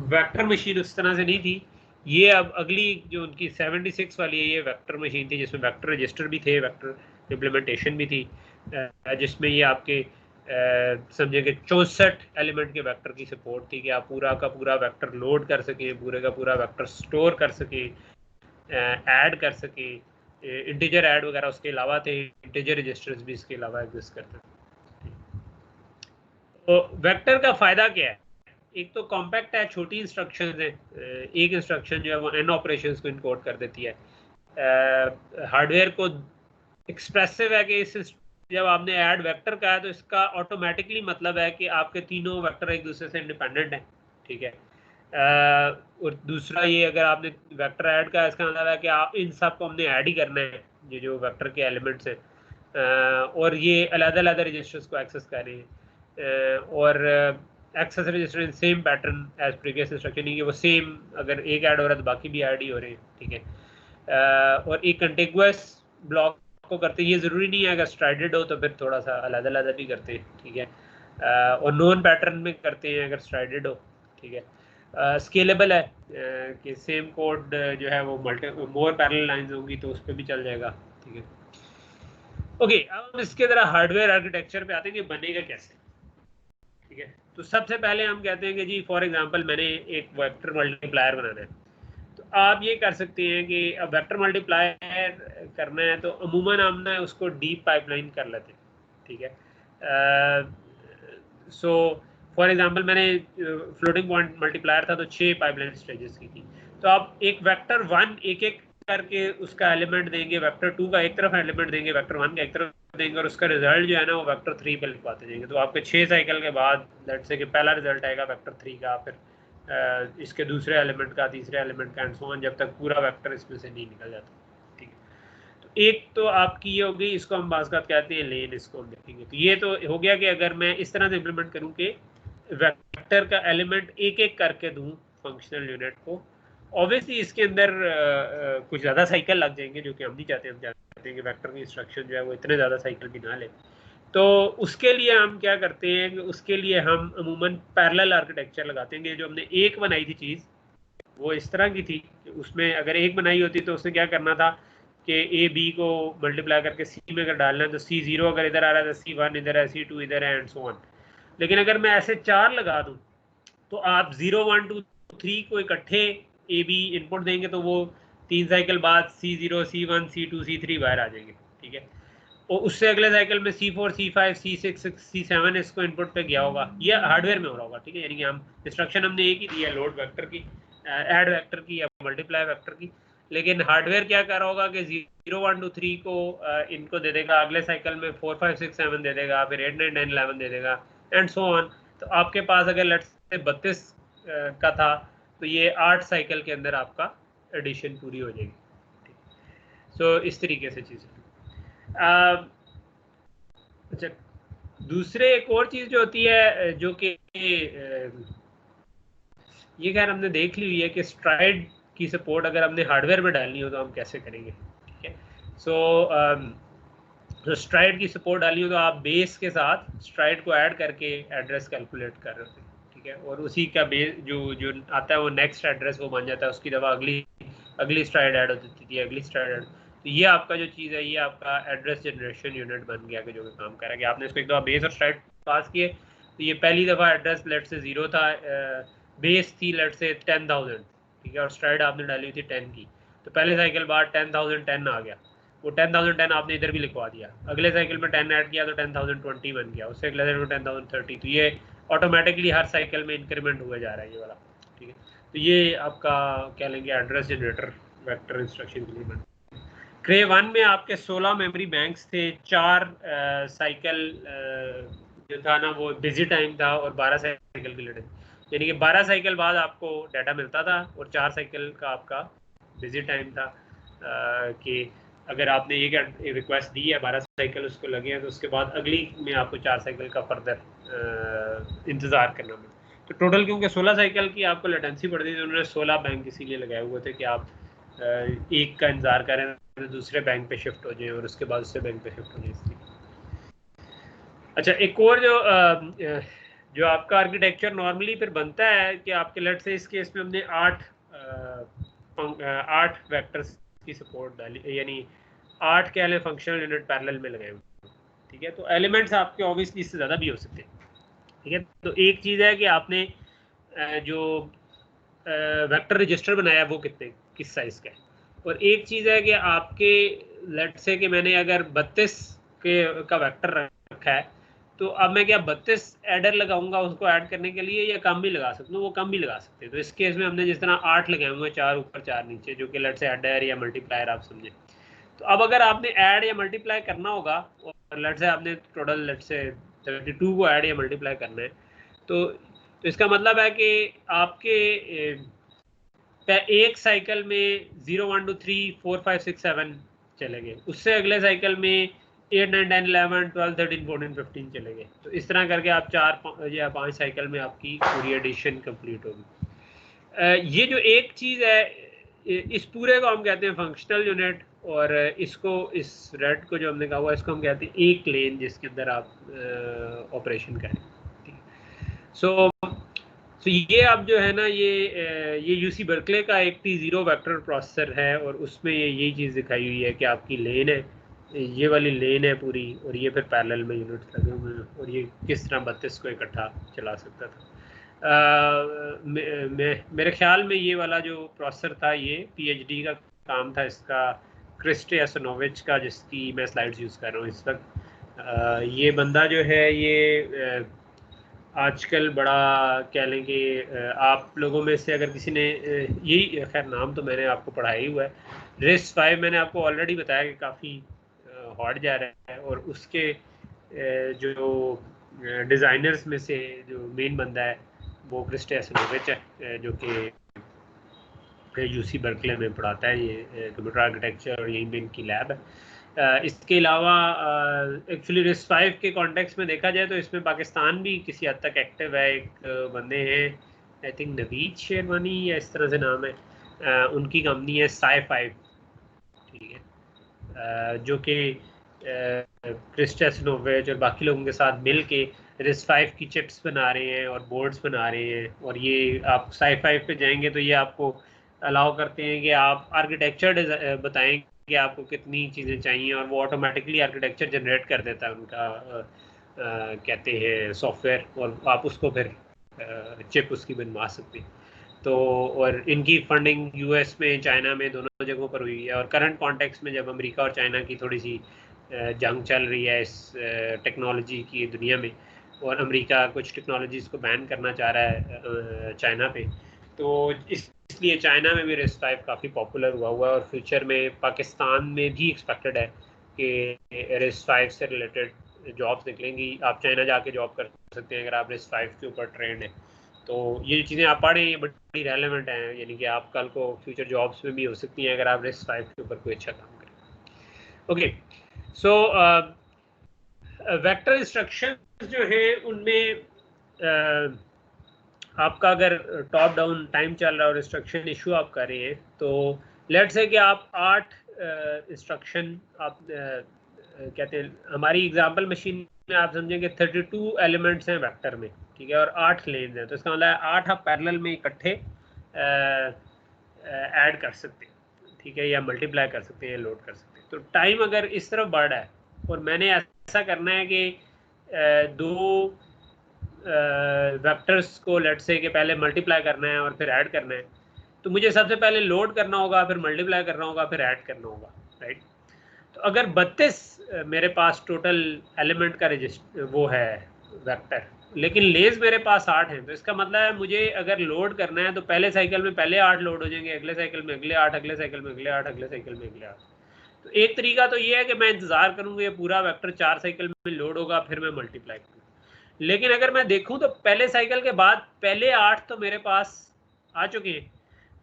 वेक्टर मशीन उस तरह से नहीं थी। ये अब अगली जो उनकी 76 वाली है, ये वेक्टर मशीन थी जिसमें वेक्टर रजिस्टर भी थे, वेक्टर इम्प्लीमेंटेशन भी थी, जिसमें ये आपके समझे कि 64 एलिमेंट के वेक्टर की सपोर्ट थी कि आप पूरा का पूरा वेक्टर लोड कर सकें, पूरे का पूरा वेक्टर स्टोर कर सकें, ऐड कर सकें, इंटीजर ऐड वगैरह उसके अलावा थे, इंटीजर रजिस्टर्स भी इसके अलावा एग्जिस्ट करते थे। तो वेक्टर का फ़ायदा क्या है? एक तो कॉम्पैक्ट है, छोटी इंस्ट्रक्शन है, एक इंस्ट्रक्शन जो है वो n ऑपरेशंस को इनकोड कर देती है। हार्डवेयर को एक्सप्रेसिव है कि इस जब आपने ऐड वेक्टर कहा है तो इसका ऑटोमेटिकली मतलब है कि आपके तीनों वेक्टर एक दूसरे से इंडिपेंडेंट हैं। ठीक है, और दूसरा ये अगर आपने वेक्टर ऐड का, इसका मतलब है कि आप इन सब को हमने ऐड ही करना है, ये जो वेक्टर के एलिमेंट्स हैं, और ये अलग-अलग रजिस्टर्स को एक्सेस कर रहे हैं, और access register in same pattern as previous instruction, नहीं कि वो सेम अगर एक ऐड हो रहा है तो बाकी भी ऐड ही हो रहे हैं। ठीक है, और एक कंटिगुअस ब्लॉक को करते हैं, ये ज़रूरी नहीं है, अगर स्ट्राइडेड हो तो फिर थोड़ा सा अलग-अलग भी करते हैं। ठीक है, और नॉन पैटर्न में करते हैं अगर स्ट्राइडेड हो। ठीक है, स्केलेबल है कि सेम कोड जो है वो मोर पैरेलल लाइंस होंगी तो उस पर भी चल जाएगा। ठीक है, ओके, अब हम इसके तरह हार्डवेयर आर्किटेक्चर पे आते हैं कि बनेगा कैसे। ठीक है, तो सबसे पहले हम कहते हैं कि जी फॉर एग्जांपल मैंने एक वेक्टर मल्टीप्लायर बनाना है, तो आप ये कर सकते हैं कि अब वेक्टर मल्टीप्लायर करना है तो अमूमन हम ना उसको डीप पाइपलाइन कर लेते हैं। ठीक है, सो फॉर एग्जांपल मैंने फ्लोटिंग पॉइंट मल्टीप्लायर था तो 6 पाइपलाइन स्टेजेस की थी, तो आप एक वेक्टर 1 एक एक करके उसका एलिमेंट देंगे, वेक्टर 2 का एक तरफ एलिमेंट देंगे, वेक्टर 1 का एक तरफ देंगे, और उसका रिजल्ट जो है ना वो वेक्टर 3 पे लिखवाते जाएंगे। तो आपके 6 साइकिल के बाद लेट्स से कि पहला रिजल्ट आएगा वेक्टर 3 का, फिर इसके दूसरे एलिमेंट का, तीसरे एलिमेंट का, एंड सो ऑन, जब तक पूरा वेक्टर इसमें से नहीं निकल जाता। ठीक है, तो एक तो आपकी ये हो गई, इसको हम बाज़ कहते हैं लेन, इसको हम देखेंगे। तो ये तो हो गया कि अगर मैं इस तरह से इम्प्लीमेंट करूँ कि वेक्टर का एलिमेंट एक एक करके दूँ फंक्शनल यूनिट को, ऑब्वियसली इसके अंदर कुछ ज़्यादा साइकिल लग जाएंगे जो कि हम नहीं चाहते, हम चाहते चाहते हैं कि वेक्टर की इंस्ट्रक्शन जो है वो इतने ज़्यादा साइकिल भी ना ले, तो उसके लिए हम क्या करते हैं कि उसके लिए हम अमूमन पैरेलल आर्किटेक्चर लगाते हैं। जो हमने एक बनाई थी चीज़ वो इस तरह की थी कि उसमें अगर एक बनाई होती तो उसने क्या करना था कि ए बी को मल्टीप्लाई करके सी में अगर डालना है तो C0 अगर इधर आ रहा है तो C1 इधर है, C2 इधर है, एंड सो ऑन। लेकिन अगर मैं ऐसे 4 लगा दूं तो आप 0 1 2 3 को इकट्ठे ए बी इनपुट देंगे तो वो 3 साइकिल बाद C0 C1 C2 C3 बाहर आ जाएंगे, ठीक है। और उससे अगले साइकिल में C4 C5 C6 C7 इसको इनपुट पे गया होगा, ये हार्डवेयर में हो रहा होगा, ठीक है। यानी कि हम इंस्ट्रक्शन हमने एक ही दी है, लोड वेक्टर की, ऐड वेक्टर की या मल्टीप्लाई वेक्टर की, लेकिन हार्डवेयर क्या कर रहा होगा कि 0 1 2 3 को इनको दे देगा, अगले साइकिल में 4 5 6 7 दे देगा, फिर 8 9 10 11 दे देगा, एंड सो ऑन। तो आपके पास अगर लेट्स से 32 का था तो ये 8 साइकिल के अंदर आपका एडिशन पूरी हो जाएगी। सो इस तरीके से चीज़ें। अच्छा, दूसरे एक और चीज़ जो होती है जो कि ये खैर हमने देख ली हुई है कि स्ट्राइड की सपोर्ट अगर हमने हार्डवेयर में डालनी हो तो हम कैसे करेंगे, ठीक है। सो स्ट्राइड की सपोर्ट डालनी हो तो आप बेस के साथ स्ट्राइड को ऐड करके एड्रेस कैलकुलेट कर रहे हैं, ठीक है। और उसी का बेस जो जो आता है वो नेक्स्ट एड्रेस वो बन जाता है, उसकी दफ़ा अगली स्ट्राइड ऐड हो जाती थी, अगली स्ट्राइड ऐड। तो ये आपका जो चीज़ है ये आपका एड्रेस जनरेशन यूनिट बन गया कि जो काम कर रहा है कि आपने इसको एक दफ़ा बेस और स्ट्राइड पास किए तो ये पहली दफ़ा एड्रेस लेट से 0 था, बेस थी लेट से 10,000, ठीक है, और स्ट्राइड आपने डाली हुई थी 10 की, तो पहले साइकिल बाद 10,010 आ गया, वो 10,010 आपने इधर भी लिखवा दिया, अगले साइकिल में 10 ऐड किया तो 10,020 बन गया, उससे अगले साइकिल में 10,030, तो ये ऑटोमेटिकली हर साइकिल में इंक्रीमेंट हुआ जा रहा है ये वाला, ठीक है। तो ये आपका क्या लेंगे एड्रेस जनरेटर वेक्टर इंस्ट्रक्शन के लिए बन। क्रे 1 में आपके 16 मेमोरी बैंक्स थे, 4 साइकिल जो था ना वो बिजी टाइम था और 12 साइकिल के लिए, यानी कि 12 साइकिल बाद आपको डाटा मिलता था और 4 साइकिल का आपका बिजी टाइम था कि अगर आपने एक रिक्वेस्ट दी है 12 साइकिल उसको लगे हैं तो उसके बाद अगली में आपको 4 साइकिल का फर्दर इंतज़ार करना पड़ा। तो टोटल क्योंकि 16 साइकिल की आपको लेटेंसी पड़ रही थी, उन्होंने 16 बैंक इसीलिए लगाए हुए थे कि आप एक का इंतज़ार करें तो दूसरे बैंक पे शिफ्ट हो जाए और उसके बाद उससे बैंक पे शिफ्ट हो जाए, इसलिए। अच्छा, एक और जो आपका आर्किटेक्चर नॉर्मली फिर बनता है कि आपके लेट से इस केस में हमने 8 वेक्टर्स की सपोर्ट डाली, यानी 8 कह लें फंक्शनल यूनिट पैरेलल में लगाए हुए, ठीक है। तो एलिमेंट्स आपके ऑब्वियसली इससे ज़्यादा भी हो सकते हैं, ठीक है। तो एक चीज़ है कि आपने जो वेक्टर रजिस्टर बनाया है वो किस साइज़ का है, और एक चीज़ है कि आपके लेट से कि मैंने अगर 32 का वेक्टर रखा है तो अब मैं क्या 32 एडर लगाऊंगा उसको ऐड करने के लिए या कम भी लगा सकता हूँ, वो कम भी लगा सकते हैं। तो इस केस में हमने जिस तरह 8 लगाए हुए, 4 ऊपर 4 नीचे, जो कि लेट से एडर या मल्टीप्लायर आप समझे। तो अब अगर आपने ऐड या मल्टीप्लाई करना होगा और लेट से आपने टोटल लेट से 32 को ऐड या मल्टीप्लाई करना है तो इसका मतलब है कि आपके एक साइकिल में 0 1 2 3 4 5 6 7 चले गए, उससे अगले साइकिल में 8 9 10 11 12 13 14 15 चले गए। तो इस तरह करके आप 4 या 5 साइकिल में आपकी पूरी एडिशन कंप्लीट होगी। ये जो एक चीज़ है इस पूरे को हम कहते हैं फंक्शनल यूनिट, और इसको इस रेड को जो हमने कहा हुआ इसको हम कहते हैं एक लेन जिसके अंदर आप ऑपरेशन करें, ठीक। सो ये अब जो है ना ये यूसी बर्कले का एक T0 वेक्टर प्रोसेसर है और उसमें यही चीज़ दिखाई हुई है कि आपकी लेन है, ये वाली लेन है पूरी, और ये फिर पैरेलल में यूनिट्स लगे हुए हैं और ये किस तरह 32 को इकट्ठा चला सकता था। मेरे ख्याल में ये वाला जो प्रोसेसर था ये PhD का काम था इसका, क्रिस्टे एसनोविच का, जिसकी मैं स्लाइड्स यूज़ कर रहा हूँ इस वक्त। ये बंदा जो है ये आजकल बड़ा कह लें कि आप लोगों में से अगर किसी ने यही, खैर नाम तो मैंने आपको पढ़ाया ही हुआ है, RISC-V मैंने आपको ऑलरेडी बताया कि काफ़ी हॉट जा रहा है, और उसके जो डिज़ाइनर्स में से जो मेन बंदा है वो क्रिस्टे एसनोविच है, जो कि यूसी बर्कले में पढ़ाता है ये कंप्यूटर आर्किटेक्चर, और यहीं पे इनकी लैब है। इसके अलावा एक्चुअली RISC-V के कॉन्टेक्स्ट में देखा जाए तो इसमें पाकिस्तान भी किसी हद तक एक्टिव है। एक बंदे हैं आई थिंक नवीद शेरवानी या इस तरह से नाम है, उनकी कंपनी है Sci-5, ठीक है। जो कि क्रिस्टस नोवेज और बाकी लोगों के साथ मिल के RISC-V की चिप्स बना रहे हैं और बोर्ड्स बना रहे हैं। और ये आप Sci-5 पे जाएंगे तो ये आपको अलाउ करते हैं कि आप आर्किटेक्चर बताएं कि आपको कितनी चीज़ें चाहिए, और वो ऑटोमेटिकली आर्किटेक्चर जनरेट कर देता है उनका कहते हैं सॉफ्टवेयर, और आप उसको फिर चिप उसकी बनवा सकते हैं। तो और इनकी फंडिंग यूएस में, चाइना में, दोनों जगहों पर हुई है। और करंट कॉन्टेक्स्ट में जब अमेरिका और चाइना की थोड़ी सी जंग चल रही है इस टेक्नोलॉजी की दुनिया में, और अमेरिका कुछ टेक्नोलॉजीज़ को बैन करना चाह रहा है चाइना पे, तो इसलिए चाइना में भी RISC-V काफ़ी पॉपुलर हुआ है। और फ्यूचर में पाकिस्तान में भी एक्सपेक्टेड है कि RISC-V से रिलेटेड जॉब्स निकलेंगी। आप चाइना जाके जॉब कर सकते हैं अगर आप RISC-V के ऊपर ट्रेंड है। तो ये जो चीज़ें आप पढ़ें ये बड़ी रेलेवेंट हैं, यानी कि आप कल को फ्यूचर जॉब्स में भी हो सकती हैं अगर आप RISC-V के ऊपर कोई अच्छा काम करें। ओके, सो वेक्टर इंस्ट्रक्शंस जो हैं उनमें आपका अगर टॉप डाउन टाइम चल रहा है और इंस्ट्रक्शन इशू आप कर रहे हैं, तो लेट्स से कि आप 8 इंस्ट्रक्शन आप कहते हैं, हमारी एग्जांपल मशीन में आप समझेंगे 32 एलिमेंट्स हैं वेक्टर में, ठीक है, और 8 लेन्स हैं, तो इसका मतलब है 8 आप पैरेलल में इकट्ठे ऐड कर सकते हैं, ठीक है, या मल्टीप्लाई कर सकते हैं या लोड कर सकते हैं। तो टाइम अगर इस तरफ बढ़ रहा है और मैंने ऐसा करना है कि दो वेक्टर्स को लेट्स से कि पहले मल्टीप्लाई करना है और फिर ऐड करना है, तो मुझे सबसे पहले लोड करना होगा, फिर मल्टीप्लाई करना होगा, फिर ऐड करना होगा, राइट। तो अगर 32 मेरे पास टोटल एलिमेंट का रजिस्टर वो है वेक्टर, लेकिन लेज मेरे पास 8 हैं, तो इसका मतलब है मुझे अगर लोड करना है तो पहले साइकिल में पहले 8 लोड हो जाएंगे, अगले साइकिल में अगले 8, अगले साइकिल में अगले 8, अगले साइकिल में अगले 8। तो एक तरीका तो ये है कि मैं इंतजार करूंगा ये पूरा वेक्टर 4 साइकिल में लोड होगा, फिर मैं मल्टीप्लाई करूँगा। लेकिन अगर मैं देखूं तो पहले साइकिल के बाद पहले 8 तो मेरे पास आ चुके हैं,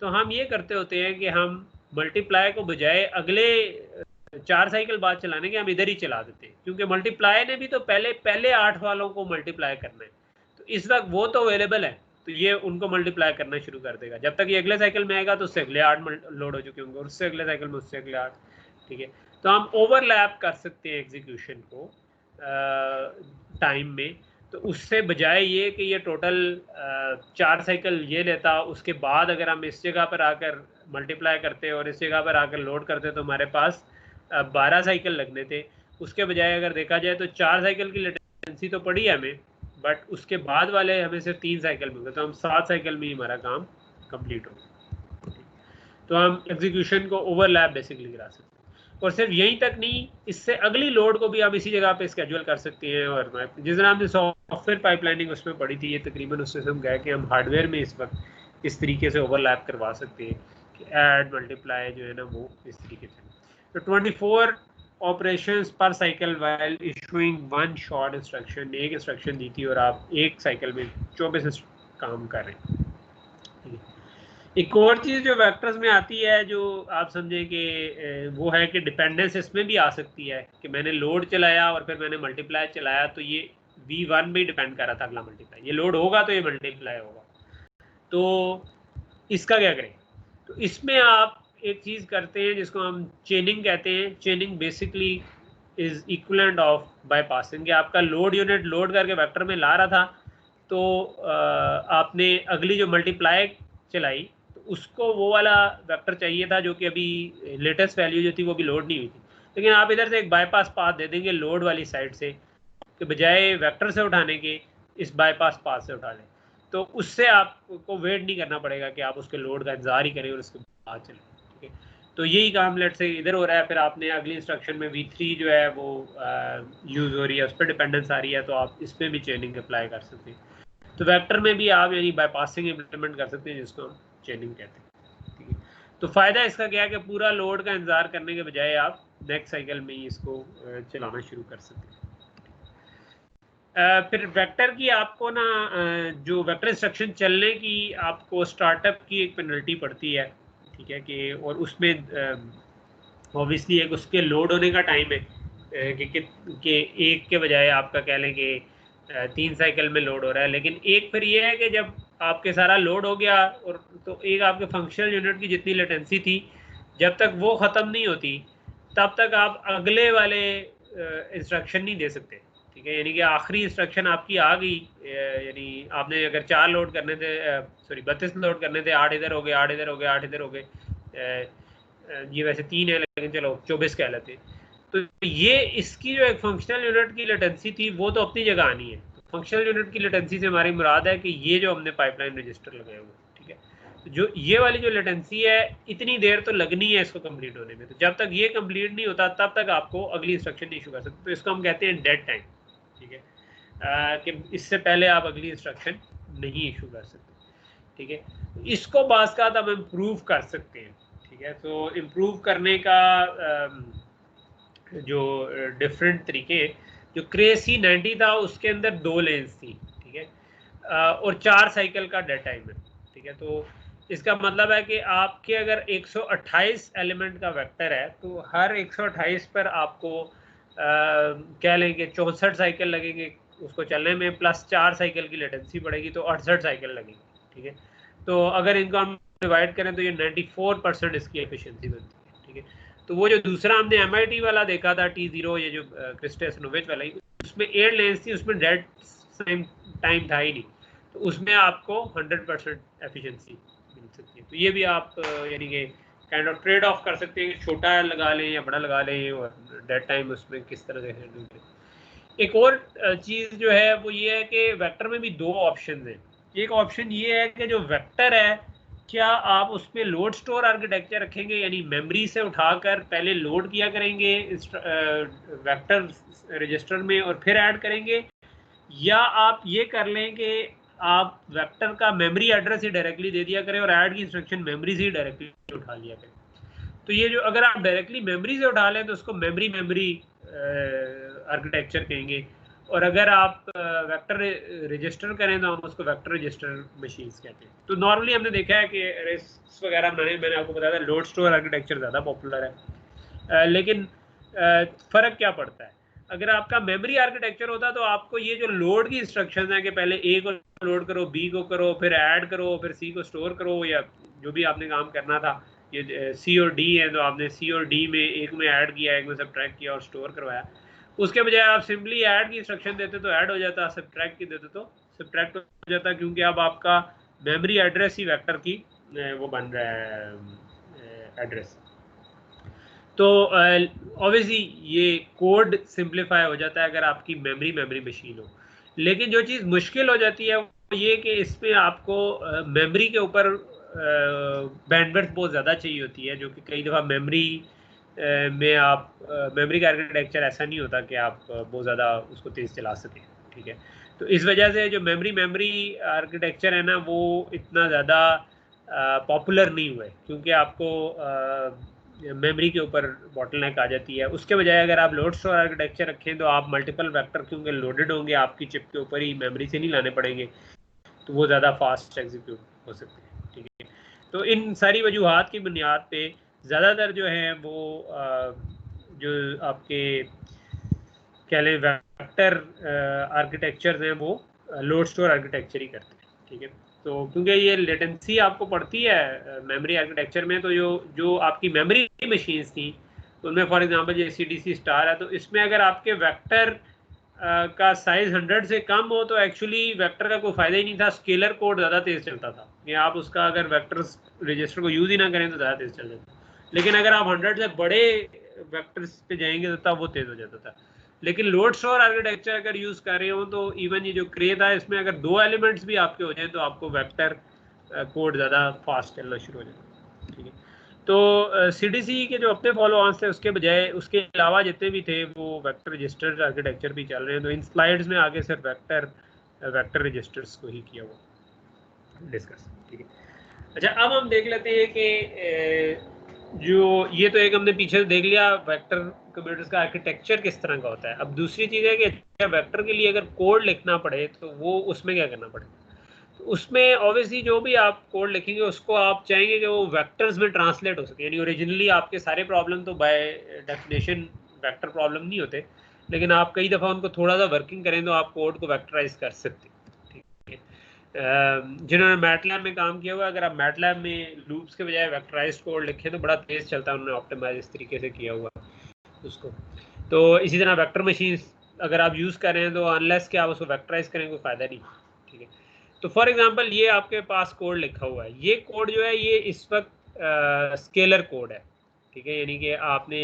तो हम ये करते होते हैं कि हम मल्टीप्लाई को बजाय अगले 4 साइकिल बाद चलाने के हम इधर ही चला देते हैं, क्योंकि मल्टीप्लाई ने भी तो पहले 8 वालों को मल्टीप्लाई करना है, तो इस वक्त वो तो अवेलेबल है, तो ये उनको मल्टीप्लाई करना शुरू कर देगा। जब तक ये अगले साइकिल में आएगा तो उससे अगले 8 लोड हो चुके होंगे, और उससे अगले साइकिल में उससे अगले 8, ठीक है। तो हम ओवरलैप कर सकते हैं एग्जीक्यूशन को टाइम में, तो उससे बजाय ये कि ये टोटल 4 साइकिल ये लेता, उसके बाद अगर हम इस जगह पर आकर मल्टीप्लाई करते और इस जगह पर आकर लोड करते तो हमारे पास 12 साइकिल लगने थे। उसके बजाय अगर देखा जाए तो 4 साइकिल की लेटेंसी तो पड़ी है हमें, बट उसके बाद वाले हमें सिर्फ 3 साइकिल मिल, तो हम 7 साइकिल में ही हमारा काम कंप्लीट हो। तो हम एग्जीक्यूशन को ओवरलैप बेसिकली करा सकते हैं। और सिर्फ यहीं तक नहीं, इससे अगली लोड को भी आप इसी जगह पे स्केड्यूल कर सकते हैं। और जिस तरह हमने सॉफ्टवेयर पाइपलाइनिंग उसमें पढ़ी थी, ये तकरीबन उससे हम गए कि हम हार्डवेयर में इस वक्त इस तरीके से ओवरलैप करवा सकते हैं कि ऐड मल्टीप्लाई जो है ना वो इस तरीके से। तो 24 ऑपरेशंस पर cycle while issuing one short instruction, एक इंस्ट्रक्शन दी थी और आप एक साइकिल में 24 काम कर रहे हैं। एक और चीज़ जो वेक्टर्स में आती है जो आप समझे कि वो है कि डिपेंडेंस इसमें भी आ सकती है कि मैंने लोड चलाया और फिर मैंने मल्टीप्लाई चलाया, तो ये V1 में डिपेंड कर रहा था अगला मल्टीप्लाई, ये लोड होगा तो ये मल्टीप्लाई होगा। तो इसका क्या करें? तो इसमें आप एक चीज़ करते हैं जिसको हम चेनिंग कहते हैं। चेनिंग basically is equivalent of bypassing, कि आपका लोड यूनिट लोड करके वेक्टर में ला रहा था, तो आपने अगली जो मल्टीप्लाई चलाई तो उसको वो वाला वेक्टर चाहिए था जो कि अभी लेटेस्ट वैल्यू जो थी वो भी लोड नहीं हुई थी, लेकिन आप इधर से एक बाईपास पाथ दे देंगे लोड वाली साइड से, कि बजाय वेक्टर से उठाने के इस बाईपास पाथ से उठा लें, तो उससे आपको वेट नहीं करना पड़ेगा कि आप उसके लोड का इंतजार ही करें और उसके बाद चलें, ठीक है। तो यही काम लेट से इधर हो रहा है, फिर आपने अगली इंस्ट्रक्शन में V3 जो है वो यूज़ हो रही है, उस पर डिपेंडेंस आ रही है, तो आप इस पर भी चेनिंग अप्लाई कर सकते हैं। तो वेक्टर में भी आप यानी बाईपासिंग इम्प्लीमेंट कर सकते हैं जिसको हम चेनिंग कहते हैं, ठीक है। तो फ़ायदा इसका क्या है कि पूरा लोड का इंतजार करने के बजाय आप नेक्स्ट साइकिल में ही इसको चलाना शुरू कर सकते हैं। फिर वेक्टर की आपको ना जो वेक्टर इंस्ट्रक्शन चलने की आपको स्टार्टअप की एक पेनल्टी पड़ती है, ठीक है, कि और उसमें ऑब्वियसली एक उसके लोड होने का टाइम है कि एक के बजाय आपका कह लें कि 3 साइकिल में लोड हो रहा है, लेकिन एक फिर ये है कि जब आपके सारा लोड हो गया और तो एक आपके फंक्शनल यूनिट की जितनी लेटेंसी थी जब तक वो ख़त्म नहीं होती तब तक आप अगले वाले इंस्ट्रक्शन नहीं दे सकते, ठीक है। यानी कि आखिरी इंस्ट्रक्शन आपकी आ गई, यानी आपने अगर 4 लोड करने थे, सॉरी 32 लोड करने थे, 8 इधर हो गए, 8 इधर हो गए, 8 इधर हो गए, ये वैसे 3 है लेकिन चलो 24 कह लेते। तो ये इसकी जो एक फंक्शनल यूनिट की लेटेंसी थी वो तो अपनी जगह आनी है। तो फंक्शनल यूनिट की लेटेंसी से हमारी मुराद है कि ये जो हमने पाइपलाइन रजिस्टर लगाए हुए, ठीक है, तो जो ये वाली जो लेटेंसी है इतनी देर तो लगनी है इसको कंप्लीट होने में। तो जब तक ये कंप्लीट नहीं होता तब तक आपको अगली इंस्ट्रक्शन इशू कर सकते। तो इसको हम कहते हैं डेड टाइम, ठीक है, कि इससे पहले आप अगली इंस्ट्रक्शन नहीं इशू कर सकते, ठीक है। इसको बास का हम इम्प्रूव कर सकते हैं, ठीक है। तो इम्प्रूव करने का जो डिफरेंट तरीके, जो क्रेसी 90 था उसके अंदर 2 लेंस थी, ठीक है, और 4 साइकिल का डेड टाइम है, ठीक है। तो इसका मतलब है कि आपके अगर 128 एलिमेंट का वेक्टर है तो हर 128 पर आपको कह लेंगे 64 साइकिल लगेंगे उसको चलने में, प्लस 4 साइकिल की लेटेंसी पड़ेगी तो 68 साइकिल लगेगी, ठीक है। तो अगर इनको हम डिवाइड करें तो ये 94% इसकी एफिशिएंसी बनती है, ठीक है। तो वो जो दूसरा हमने MIT वाला देखा था T0, ये जो क्रिस्टस नोविच वाला, उसमें 8 लेंस थी, उसमें डेड टाइम था ही नहीं, तो उसमें आपको 100% एफिशिएंसी मिल सकती है। तो ये भी आप यानी कि काइंड ऑफ ट्रेड ऑफ कर सकते हैं, छोटा लगा लें या बड़ा लगा लें, और डेड टाइम उसमें किस तरह से हैंडल करें। एक और चीज़ जो है वो ये है कि वेक्टर में भी 2 ऑप्शन हैं। एक ऑप्शन ये है कि जो वेक्टर है, क्या आप उसमें लोड स्टोर आर्किटेक्चर रखेंगे, यानी मेमोरी से उठाकर पहले लोड किया करेंगे वेक्टर रजिस्टर में और फिर ऐड करेंगे, या आप ये कर लें कि आप वेक्टर का मेमोरी एड्रेस ही डायरेक्टली दे दिया करें और ऐड की इंस्ट्रक्शन मेमोरी से ही डायरेक्टली उठा लिया करें। तो ये जो अगर आप डायरेक्टली मेमोरी से उठा लें तो उसको मेमोरी आर्किटेक्चर कहेंगे, और अगर आप वेक्टर रजिस्टर करें तो हम उसको वेक्टर रजिस्टर मशीन्स कहते हैं। तो नॉर्मली हमने देखा है कि रेस वगैरह मैंने आपको बताया था लोड स्टोर आर्किटेक्चर ज़्यादा पॉपुलर है, लेकिन फ़र्क क्या पड़ता है, अगर आपका मेमोरी आर्किटेक्चर होता तो आपको ये जो लोड की इंस्ट्रक्शन है कि पहले ए को लोड करो, बी को करो, फिर ऐड करो, फिर सी को स्टोर करो, या जो भी आपने काम करना था, ये सी और डी है तो आपने सी और डी में एक में ऐड किया, एक में सब्ट्रैक्ट किया और स्टोर करवाया। उसके बजाय आप सिंपली ऐड की इंस्ट्रक्शन देते तो ऐड हो जाता, सब्ट्रैक्ट की देते तो सब्ट्रैक्ट हो जाता, क्योंकि अब आपका मेमोरी एड्रेस ही वेक्टर की वो बन रहा है एड्रेस। तो ऑब्वियसली ये कोड सिंप्लीफाई हो जाता है अगर आपकी मेमोरी मशीन हो। लेकिन जो चीज़ मुश्किल हो जाती है वो ये कि इसमें आपको मेमोरी के ऊपर बैंडविड्थ बहुत ज़्यादा चाहिए होती है, जो कि कई दफ़ा मेमोरी में आप मेमोरी का आर्किटेक्चर ऐसा नहीं होता कि आप बहुत ज़्यादा उसको तेज़ चला सकें, ठीक है। तो इस वजह से जो मेमोरी आर्किटेक्चर है ना वो इतना ज़्यादा पॉपुलर नहीं हुआ है, क्योंकि आपको मेमोरी के ऊपर बॉटलनेक आ जाती है। उसके बजाय अगर आप लोड स्टोर आर्किटेक्चर रखें तो आप मल्टीपल वेक्टर क्योंकि लोडेड होंगे आपकी चिप के ऊपर ही, मेमोरी से नहीं लाने पड़ेंगे, तो वो ज़्यादा फास्ट एग्जीक्यूट हो सकते हैं, ठीक है। तो इन सारी वजूहात की बुनियाद पे ज़्यादातर जो है वो जो आपके कह लें वेक्टर आर्किटेक्चर हैं वो लोड स्टोर आर्किटेक्चर ही करते हैं, ठीक है। तो क्योंकि ये लेटेंसी आपको पड़ती है मेमोरी आर्किटेक्चर में, तो जो आपकी मेमोरी मशीन्स थी तो उनमें फॉर एग्जांपल ये CDC स्टार है, तो इसमें अगर आपके वेक्टर का साइज 100 से कम हो तो एक्चुअली वेक्टर का कोई फायदा ही नहीं था, स्केलर कोड ज़्यादा तेज़ चलता था कि आप उसका अगर वेक्टर रजिस्टर को यूज़ ही ना करें तो ज़्यादा तेज़ चल जाता। लेकिन अगर आप 100 से बड़े वेक्टर्स पे जाएंगे तो तब वो तेज़ हो जाता था। लेकिन लोड स्टोर आर्किटेक्चर अगर यूज़ कर रहे हो तो इवन ये जो क्रे था इसमें अगर 2 एलिमेंट्स भी आपके हो जाए तो आपको वेक्टर कोड ज़्यादा फास्ट चलना शुरू हो जाता, ठीक है। तो CDC के जो अपने फॉलो ऑन्स थे उसके बजाय उसके अलावा जितने भी थे वो वेक्टर रजिस्टर आर्किटेक्चर भी चल रहे हैं। तो इन स्लाइड्स में आगे सिर्फ वेक्टर रजिस्टर्स को ही किया हुआ डिस्कस, ठीक है। अच्छा, अब हम देख लेते हैं कि जो ये तो एक हमने पीछे देख लिया वेक्टर कंप्यूटर्स का आर्किटेक्चर किस तरह का होता है। अब दूसरी चीज़ है कि वेक्टर के लिए अगर कोड लिखना पड़े तो वो उसमें क्या करना पड़े। तो उसमें ऑब्वियसली जो भी आप कोड लिखेंगे उसको आप चाहेंगे कि वो वेक्टर्स में ट्रांसलेट हो सके, यानी ओरिजिनली आपके सारे प्रॉब्लम तो बाय डेफिनेशन वेक्टर प्रॉब्लम नहीं होते, लेकिन आप कई दफ़ा उनको थोड़ा सा वर्किंग करें तो आप कोड को वेक्टराइज कर सकते हैं, ठीक है। जिन्होंने मैटलैब में काम किया हुआ, अगर आप मैटलैब में लूप्स के बजाय वेक्टराइज कोड लिखें तो बड़ा तेज़ चलता है, उन्होंने ऑप्टिमाइज इस तरीके से किया हुआ। उसको। तो इसी तरह वेक्टर मशीन अगर आप यूज़ कर रहे हैं तो अनलेस कि आप उसको वेक्टराइज करें कोई फ़ायदा नहीं, ठीक है। तो फॉर एग्जांपल ये आपके पास कोड लिखा हुआ है, ये कोड जो है ये इस वक्त स्केलर कोड है, ठीक है, यानी कि आपने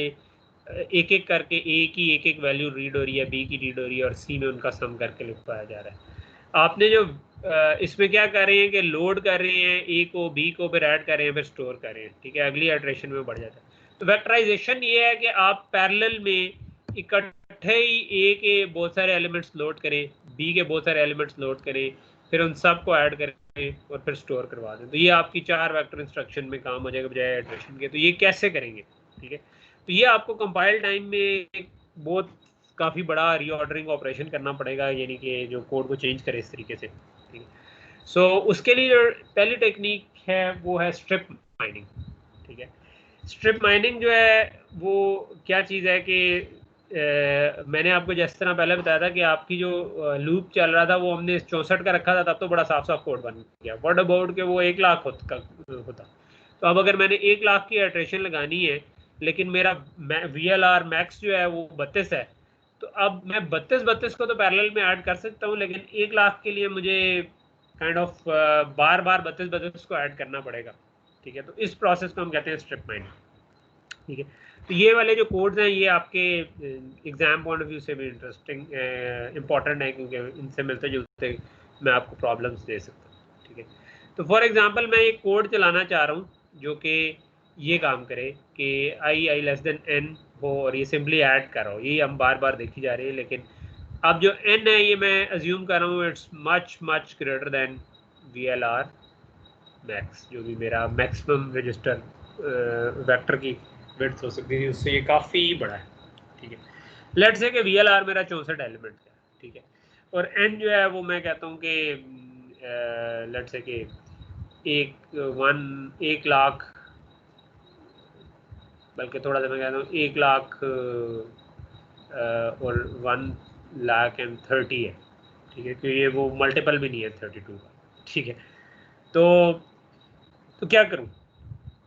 एक एक करके ए की एक एक वैल्यू रीड हो रही है, बी की रीड हो रही है और सी में उनका सम करके लिखवाया जा रहा है। आपने जो इसमें क्या कर रहे हैं कि लोड कर रहे हैं ए को बी को, फिर ऐड कर रहे हैं, फिर स्टोर कर रहे हैं, ठीक है, अगली इटरेशन में बढ़ जाता है। तो वेक्टराइजेशन ये है कि आप पैरेलल में इकट्ठे ही ए के बहुत सारे एलिमेंट्स लोड करें, बी के बहुत सारे एलिमेंट्स लोड करें, फिर उन सब को ऐड करें और फिर स्टोर करवा दें। तो ये आपकी 4 वेक्टर इंस्ट्रक्शन में काम हो जाएगा बजाय इटरेशन के। तो ये कैसे करेंगे, ठीक है। तो ये आपको कंपाइल टाइम में बहुत काफ़ी बड़ा रीऑर्डरिंग ऑपरेशन करना पड़ेगा, यानी कि जो कोड को चेंज करे इस तरीके से, ठीक है। सो उसके लिए जो पहली टेक्निक है वो है स्ट्रिप माइनिंग, ठीक है। स्ट्रिप माइनिंग जो है वो क्या चीज़ है कि मैंने आपको जिस तरह पहले बताया था कि आपकी जो लूप चल रहा था वो हमने 64 का रखा था, तब तो बड़ा साफ साफ कोड बन गया। व्हाट अबाउट के वो 1 लाख होता। तो अब अगर मैंने 1 लाख की इटरेशन लगानी है लेकिन मेरा VLR मैक्स जो है वो 32 है, तो अब मैं 32 को तो पैरेलल में ऐड कर सकता हूँ, लेकिन 1 लाख के लिए मुझे काइंड ऑफ बार बार 32 को ऐड करना पड़ेगा, ठीक है। तो इस प्रोसेस को हम कहते हैं स्ट्रिप माइनिंग, ठीक है। तो ये वाले जो कोड्स हैं ये आपके एग्जाम पॉइंट ऑफ व्यू से भी इंटरेस्टिंग इंपॉर्टेंट है, क्योंकि इनसे मिलते जुलते मैं आपको प्रॉब्लम्स दे सकता हूँ, ठीक है। तो फॉर एग्जांपल मैं एक कोड चलाना चाह रहा हूँ जो कि ये काम करे कि i लेस देन n हो और ये सिंपली ऐड कर रहा हो। ये हम बार बार देखी जा रही है, लेकिन अब जो n है ये मैं अज्यूम कर रहा हूँ it's much much greater than VLR max, जो भी मेरा मैक्सिमम रजिस्टर वेक्टर की विड्थ हो सकती है, उससे ये काफ़ी बड़ा है, ठीक है। लेट्स से कि VLR मेरा 64 एलिमेंट का है, ठीक है, और n जो है वो मैं कहता हूँ कि लेट्स से कि 1 लाख, बल्कि थोड़ा सा मैं कहता हूँ 1 लाख और 1,30,000 है, ठीक है, क्योंकि ये वो मल्टीपल भी नहीं है 32 का, ठीक है। तो क्या करूँ?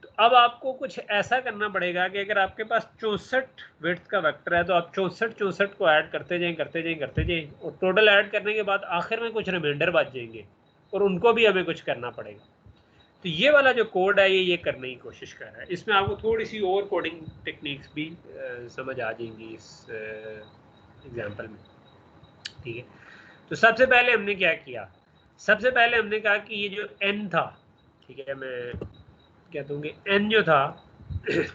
तो अब आपको कुछ ऐसा करना पड़ेगा कि अगर आपके पास 64 विड्थ का वेक्टर है तो आप 64 को ऐड करते जाएं और टोटल ऐड करने के बाद आखिर में कुछ रिमाइंडर बच जाएंगे और उनको भी हमें कुछ करना पड़ेगा। तो ये वाला जो कोड है ये करने की कोशिश कर रहा है। इसमें आपको थोड़ी सी और कोडिंग टेक्निक्स भी समझ आ जाएंगी इस एग्जाम्पल में, ठीक है। तो सबसे पहले हमने क्या किया, सबसे पहले हमने कहा कि ये जो n था, ठीक है, मैं कहता हूँ कि n जो था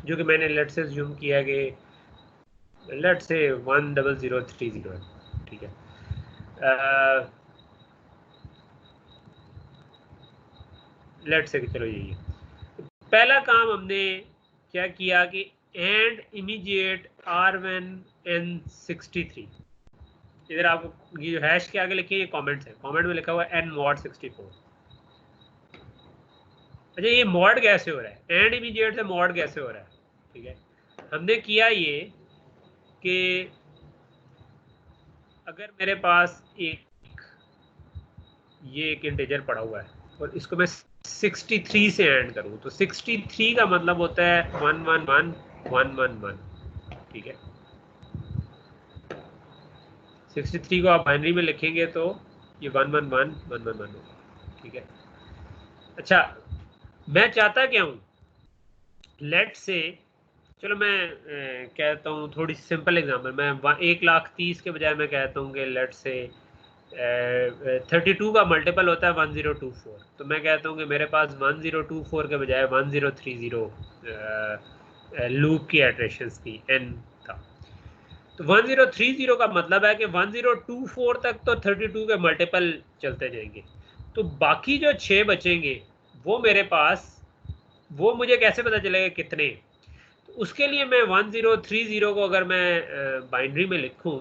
जो कि मैंने लेट से जूम किया कि लेट से 10030 है, ठीक है। लेट से चलो यही है। पहला काम हमने क्या किया कि एंड इमीडिएट R1 N63, इधर आपको ये जो हैश के आगे लिखे ये कमेंट्स है, कमेंट में लिखा हुआ है N-mod64। अच्छा ये मॉड कैसे हो रहा है, एंड इमीडिएट से मॉड कैसे हो रहा है, ठीक है। हमने किया ये कि अगर मेरे पास ये एक इंटीजर पड़ा हुआ है और इसको मैं 63 से ऐड करूं तो 63 का मतलब होता है 111 ठीक है। 63 को आप बाइनरी में लिखेंगे तो ये 111 होगा, ठीक है। अच्छा मैं चाहता क्या हूं, लेट से चलो मैं कहता हूँ थोड़ी सिंपल एग्जांपल, मैं 1,30,000 के बजाय मैं कहता हूँ कि लेट से 32 का मल्टीपल होता है 1024, तो मैं कहता हूँ कि मेरे पास 1024 के बजाय 1030 लूप की इटरेशंस की n था। तो 1030 का मतलब है कि 1024 तक तो 32 के मल्टीपल चलते जाएंगे, तो बाकी जो 6 बचेंगे वो मेरे पास, वो मुझे कैसे पता चलेगा कितने। तो उसके लिए मैं 1030 को अगर मैं बाइनरी में लिखूं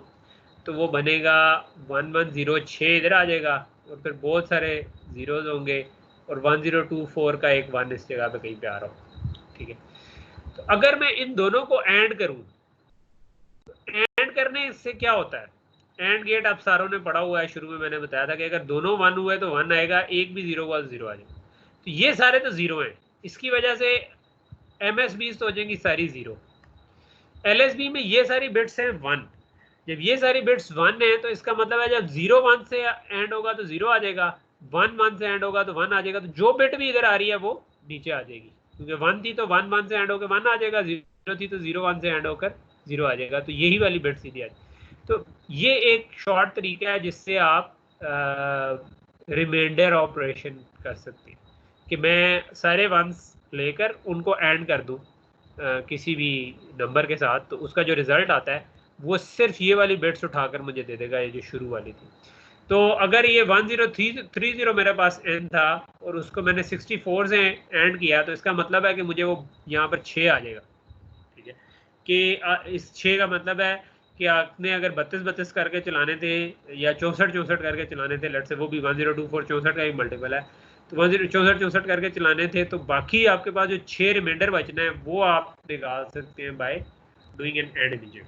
तो वो बनेगा 1106 इधर आ जाएगा और फिर बहुत सारे जीरोज होंगे और 1024 का एक 1 इस जगह पे कहीं पे आ रहा हो, ठीक है। तो अगर मैं इन दोनों को ऐड करूं तो ऐड करने से क्या होता है, एंड गेट आप सारों ने पढ़ा हुआ है, शुरू में मैंने बताया था कि अगर दोनों 1 हुए तो 1 आएगा, एक भी 0 हुआ तो 0 आ जाएगा। तो ये सारे तो 0 हैं, इसकी वजह से MSBs तो हो जाएंगी सारी 0। LSB में ये सारी बिट्स हैं 1। जब ये सारी बिट्स 1 है तो इसका मतलब है जब 0 1 से एंड होगा तो 0 आ जाएगा, 1 1 से एंड होगा तो 1 आ जाएगा। तो जो बिट भी इधर आ रही है वो नीचे आ जाएगी, क्योंकि 1 थी तो 1 1 से एंड होकर 1 आ जाएगा, 0 थी तो 0 1 से एंड होकर 0 आ जाएगा। तो यही वाली बिट सीधी आ जाएगी। तो ये एक शॉर्ट तरीका है जिससे आप रिमाइंडर ऑपरेशन कर सकते हैं कि मैं सारे वंस लेकर उनको एंड कर दूं किसी भी नंबर के साथ, तो उसका जो रिजल्ट आता है वो सिर्फ ये वाली बिट्स उठाकर मुझे दे देगा, ये जो शुरू वाली थी। तो अगर ये 1030 मेरे पास एंड था और उसको मैंने 64 से एंड किया, तो इसका मतलब है कि मुझे वो यहाँ पर 6 आ जाएगा। ठीक है, कि इस 6 का मतलब है कि आपने अगर 32 करके चलाने थे या 64 करके चलाने थे, लेट से वो भी 1024 64 का ही मल्टीपल है, तो 1064 करके चलाने थे, तो बाकी आपके पास जो 6 रिमाइंडर बचना है वो आप निकाल सकते हैं by doing an and digit.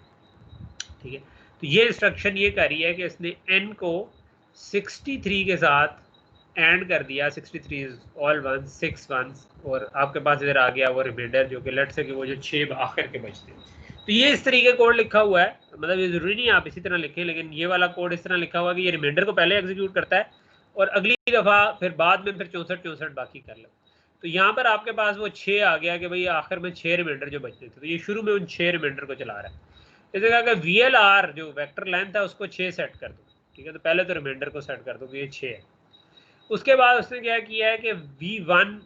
ठीक है, तो ये इंस्ट्रक्शन ये कर रही है कि इसने n को 63 के साथ एंड कर दिया, 63 ऑल वन 6 वंस, और आपके पास इधर आ गया वो रिमाइंडर जो कि लेट से कि वो जो 6 आखिर के बचते हैं। तो ये इस तरीके कोड लिखा हुआ है, मतलब ये जरूरी नहीं आप इसी तरह लिखें, लेकिन ये वाला कोड इस तरह लिखा हुआ है कि ये रिमाइंडर को पहले एग्जीक्यूट करता है और अगली दफा फिर बाद में फिर 64 बाकी कर लो। तो यहाँ पर आपके पास वो 6 आ गया कि भाई आखिर में 6 रिमाइंडर जो बचते थे, तो ये शुरू में उन 6 रिमाइंडर को चला रहा है। इसे कहा कि VLR जो वेक्टर लेंथ है उसको 6 सेट कर दो। ठीक है, तो पहले तो रिमाइंडर को सेट कर दो कि ये 6 है। उसके बाद उसने क्या किया है कि V1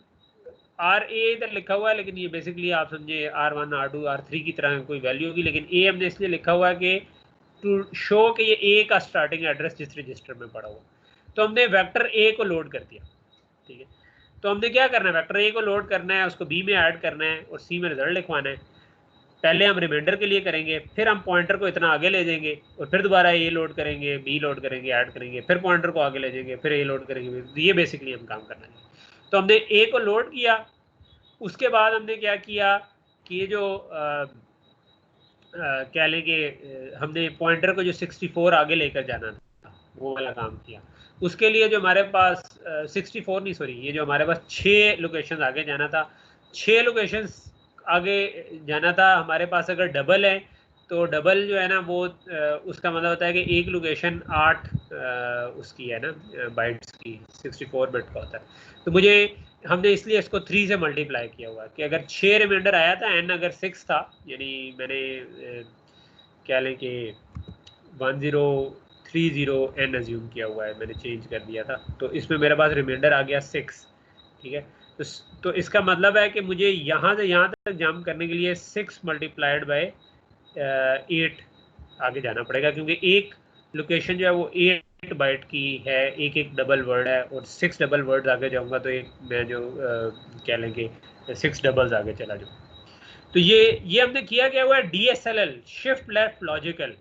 RA इधर लिखा हुआ है, लेकिन ये बेसिकली आप समझे R1 R2 R3 की तरह कोई वैल्यू होगी, लेकिन A हमने इसलिए लिखा हुआ है कि टू शो कि ये A का स्टार्टिंग एड्रेस जिस रजिस्टर में पड़ा हुआ। तो हमने वेक्टर A को लोड कर दिया। ठीक है, तो हमने क्या करना है, वेक्टर A को लोड करना है, उसको B में ऐड करना है और C में रिजल्ट लिखवाना है। पहले हम रिमाइंडर के लिए करेंगे, फिर हम पॉइंटर को इतना आगे ले जाएंगे और फिर दोबारा ए लोड करेंगे, बी लोड करेंगे, ऐड करेंगे, फिर पॉइंटर को आगे ले जाएंगे, फिर ए लोड करेंगे। ये बेसिकली हम काम करना है। तो हमने ए को लोड किया, उसके बाद हमने क्या किया कि ये जो क्या लेंगे, हमने पॉइंटर को जो 64 आगे लेकर जाना था वो वाला काम किया। उसके लिए जो हमारे पास 64 नहीं सॉरी, ये जो हमारे पास 6 लोकेशन आगे जाना था, 6 लोकेशन आगे जाना था हमारे पास। अगर डबल है तो डबल जो है ना वो उसका मतलब होता है कि एक लोकेशन 8 उसकी है ना बाइट्स की, 64 बिट का होता है। तो मुझे हमने इसलिए इसको 3 से मल्टीप्लाई किया हुआ कि अगर 6 रिमाइंडर आया था, n अगर 6 था, यानी मैंने क्या लें कि 1030 n अज्यूम किया हुआ है, मैंने चेंज कर दिया था, तो इसमें मेरे पास रिमाइंडर आ गया 6। ठीक है, तो इसका मतलब है कि मुझे यहाँ से यहाँ तक जंप करने के लिए 6 मल्टीप्लाइड बाय 8 आगे जाना पड़ेगा, क्योंकि एक लोकेशन जो है वो 8 बाइट की है, एक एक डबल वर्ड है, और 6 डबल वर्ड आगे जाऊंगा तो एक मैं जो क्या लेंगे 6 डबल्स आगे चला जाऊँ। तो ये हमने किया क्या हुआ है, DSLL shift left logical.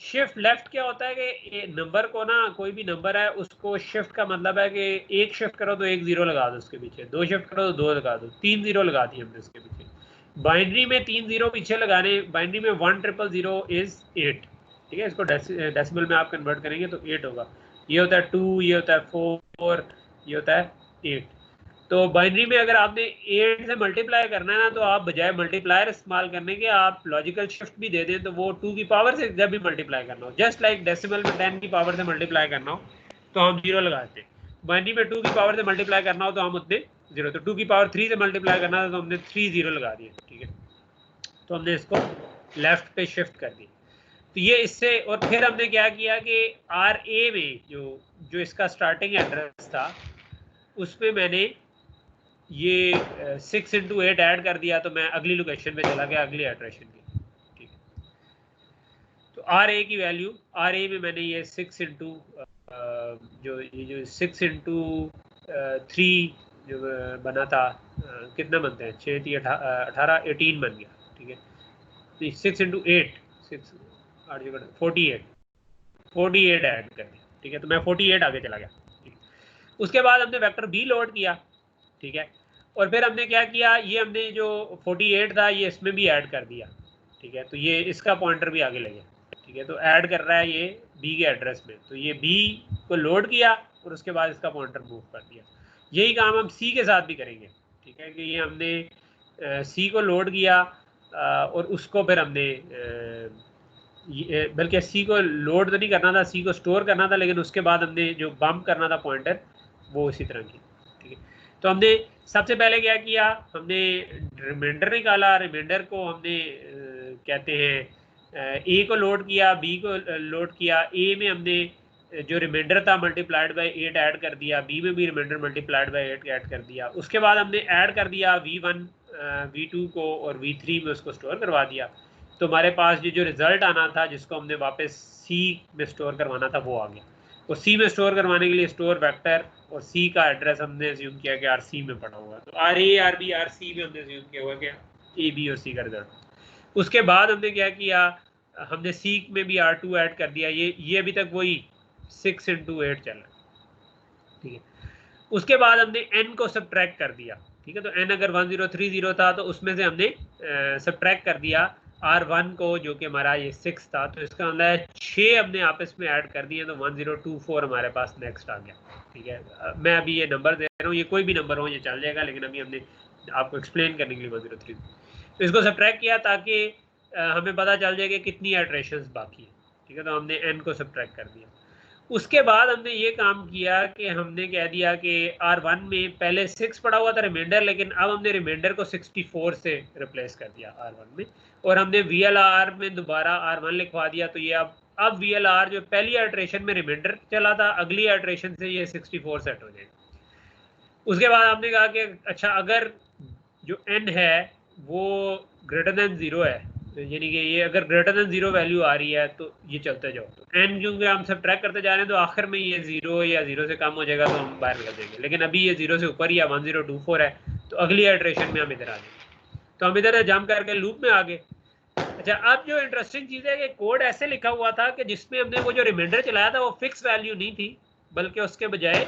Shift left क्या होता है कि नंबर को ना, कोई भी नंबर है उसको शिफ्ट का मतलब है कि एक शिफ्ट करो तो एक 0 लगा दो उसके पीछे, 2 शिफ्ट करो तो 2 लगा दो, 3 0 लगा दिए हमने उसके पीछे। बाइनरी में 3 0 पीछे लगाने, बाइनरी में 1000 इज 8। ठीक है, इसको डेसिमल में आप कन्वर्ट करेंगे तो 8 होगा। ये होता है 2, ये होता है 4, ये होता है 8। तो बाइनरी में अगर आपने 8 से मल्टीप्लाई करना है ना, तो आप बजाय मल्टीप्लायर इस्तेमाल करने के आप लॉजिकल शिफ्ट भी दे दें, तो वो 2 की पावर से जब भी मल्टीप्लाई करना हो, जस्ट लाइक डेसिमल में 10 की पावर से मल्टीप्लाई करना हो तो हम 0 लगाते हैं, बाइनरी में 2 की पावर से मल्टीप्लाई करना हो तो हम उतने 0। तो 2 की पावर 3 से मल्टीप्लाई करना था तो हमने 3 0 लगा दिए। ठीक है, तो हमने इसको लेफ्ट पे शिफ्ट कर दिया। तो ये इससे, और फिर हमने क्या किया कि RA में जो इसका स्टार्टिंग एड्रेस था उसमें मैंने ये 6 into 8 ऐड कर दिया, तो मैं अगली लोकेशन पे चला गया, अगली एड्रेशन की। ठीक है, तो RA की वैल्यू, RA में मैंने ये 6 into जो 6 into 3 जो बना था, कितना बनते हैं 6 3 18 18 बन गया। ठीक है, तो 6 into 8 6 8 जगह 48 ऐड कर दिया। ठीक है, तो मैं 48 आगे चला गया। ठीक, उसके बाद हमने वेक्टर B लोड किया। ठीक है, और फिर हमने क्या किया, ये हमने जो 48 था ये इसमें भी ऐड कर दिया। ठीक है, तो ये इसका पॉइंटर भी आगे ले गया। ठीक है, तो ऐड कर रहा है ये B के एड्रेस में, तो ये B को लोड किया और उसके बाद इसका पॉइंटर मूव कर दिया। यही काम हम C के साथ भी करेंगे। ठीक है, कि ये हमने C को लोड किया और उसको फिर हमने बल्कि सी को लोड तो नहीं करना था, सी को स्टोर करना था, लेकिन उसके बाद हमने जो बम्प करना था पॉइंटर वो इसी तरह की। ठीक है, तो हमने सबसे पहले क्या किया, हमने रिमाइंडर निकाला। रिमाइंडर को हमने कहते हैं ए को लोड किया, बी को लोड किया। ए में हमने जो रिमाइंडर था मल्टीप्लाइड बाय 8 ऐड कर दिया, बी में भी रिमाइंडर मल्टीप्लाइड बाय 8 ऐड कर दिया। उसके बाद हमने ऐड कर दिया V1 V2 को और V3 में उसको स्टोर करवा दिया। तो हमारे पास ये जो रिजल्ट आना था जिसको हमने वापस सी में स्टोर करवाना था वो आ गया। और सी में स्टोर करवाने के लिए स्टोर वेक्टर और सी का एड्रेस हमने अज्यूम किया कि RC में पड़ा हुआ है, तो RA RB RC में हमने अज्यूम किया हुआ क्या A B और C का रिजल्ट। उसके बाद हमने क्या किया, हमने सी में भी R2 ऐड कर दिया। ये अभी तक वही 6 into 8 चल रहा है। ठीक है, उसके बाद हमने n को सब्ट्रैक्ट कर दिया। ठीक है, तो n अगर 1030 था तो उसमें से हमने सब्ट्रैक्ट कर दिया R1 को जो कि हमारा ये 6 था, तो इसका मतलब है 6 हमने आपस में ऐड कर दिए तो 1024 हमारे पास नेक्स्ट आ गया। ठीक है, मैं अभी ये नंबर दे रहा हूँ, ये कोई भी नंबर हो ये चल जाएगा, लेकिन अभी हमने आपको एक्सप्लेन करने के लिए 1030, तो इसको सब्ट्रैक्ट किया ताकि हमें पता चल जाए कि कितनी इटरेशंस बाकी है। ठीक है, तो हमने n को सब्ट्रैक्ट कर दिया। उसके बाद हमने ये काम किया कि हमने कह दिया कि R1 में पहले 6 पड़ा हुआ था रिमाइंडर, लेकिन अब हमने रिमाइंडर को 64 से रिप्लेस कर दिया R1 में, और हमने VLR में दोबारा R1 लिखवा दिया। तो ये अब VLR जो पहली इटरेशन में रिमाइंडर चला था, अगली इटरेशन से ये 64 सेट हो जाएगा। उसके बाद हमने कहा कि अच्छा अगर जो n है वो ग्रेटर देन 0 है, यानी कि ये अगर ग्रेटर देन 0 वैल्यू आ रही है तो ये चलते जाओ। तो n क्योंकि हम सब ट्रैक करते जा रहे हैं तो आखिर में ये 0 या 0 से कम हो जाएगा तो हम बाहर निकल जाएंगे, लेकिन अभी ये 0 से ऊपर ही है, 1024 है, तो अगली इटरेशन में हम इधर आ जाएंगे। तो हम इधर जंप करके लूप में आ गए। अच्छा, अब जो इंटरेस्टिंग चीज़ है कि कोड ऐसे लिखा हुआ था कि जिसमें हमने वो जो रिमाइंडर चलाया था वो फिक्स वैल्यू नहीं थी, बल्कि उसके बजाय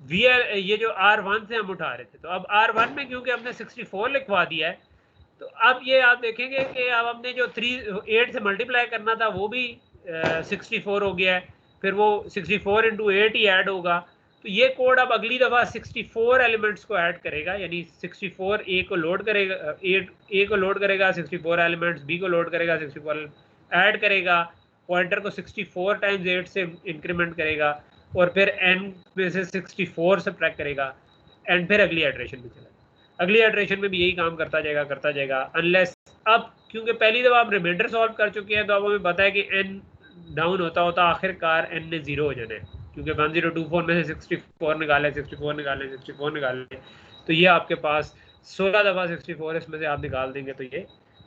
ये जो R1 से हम उठा रहे थे। तो अब R1 में क्योंकि हमने 64 लिखवा दिया है, तो अब ये आप देखेंगे कि अब हमने जो 8 से मल्टीप्लाई करना था वो भी 64 हो गया है, फिर वो 64 into 8 ही ऐड होगा। तो ये कोड अब अगली दफ़ा 64 एलिमेंट्स को ऐड करेगा, यानी 64 A को लोड करेगा, A को लोड करेगा 64 एलिमेंट्स, B को लोड करेगा 64 ऐड करेगा, पॉइंटर को 64 टाइम्स 8 से इंक्रीमेंट करेगा, और फिर n में से 64 सब्ट्रैक्ट करेगा, एंड फिर अगली इटरेशन में चला। अगली इटरेशन में भी यही काम करता जाएगा अनलेस अब क्योंकि पहली दफ़ा हम रिमाइंडर सॉल्व कर चुके हैं तो अब हमें पता है कि n डाउन होता होता आखिरकार n ने 0 हो जाना है, क्योंकि 1024 में से 64 निकाले, 64 निकाले, 64 निकाले, तो ये आपके पास 16 दफ़ा 64 इसमें से आप निकाल देंगे तो ये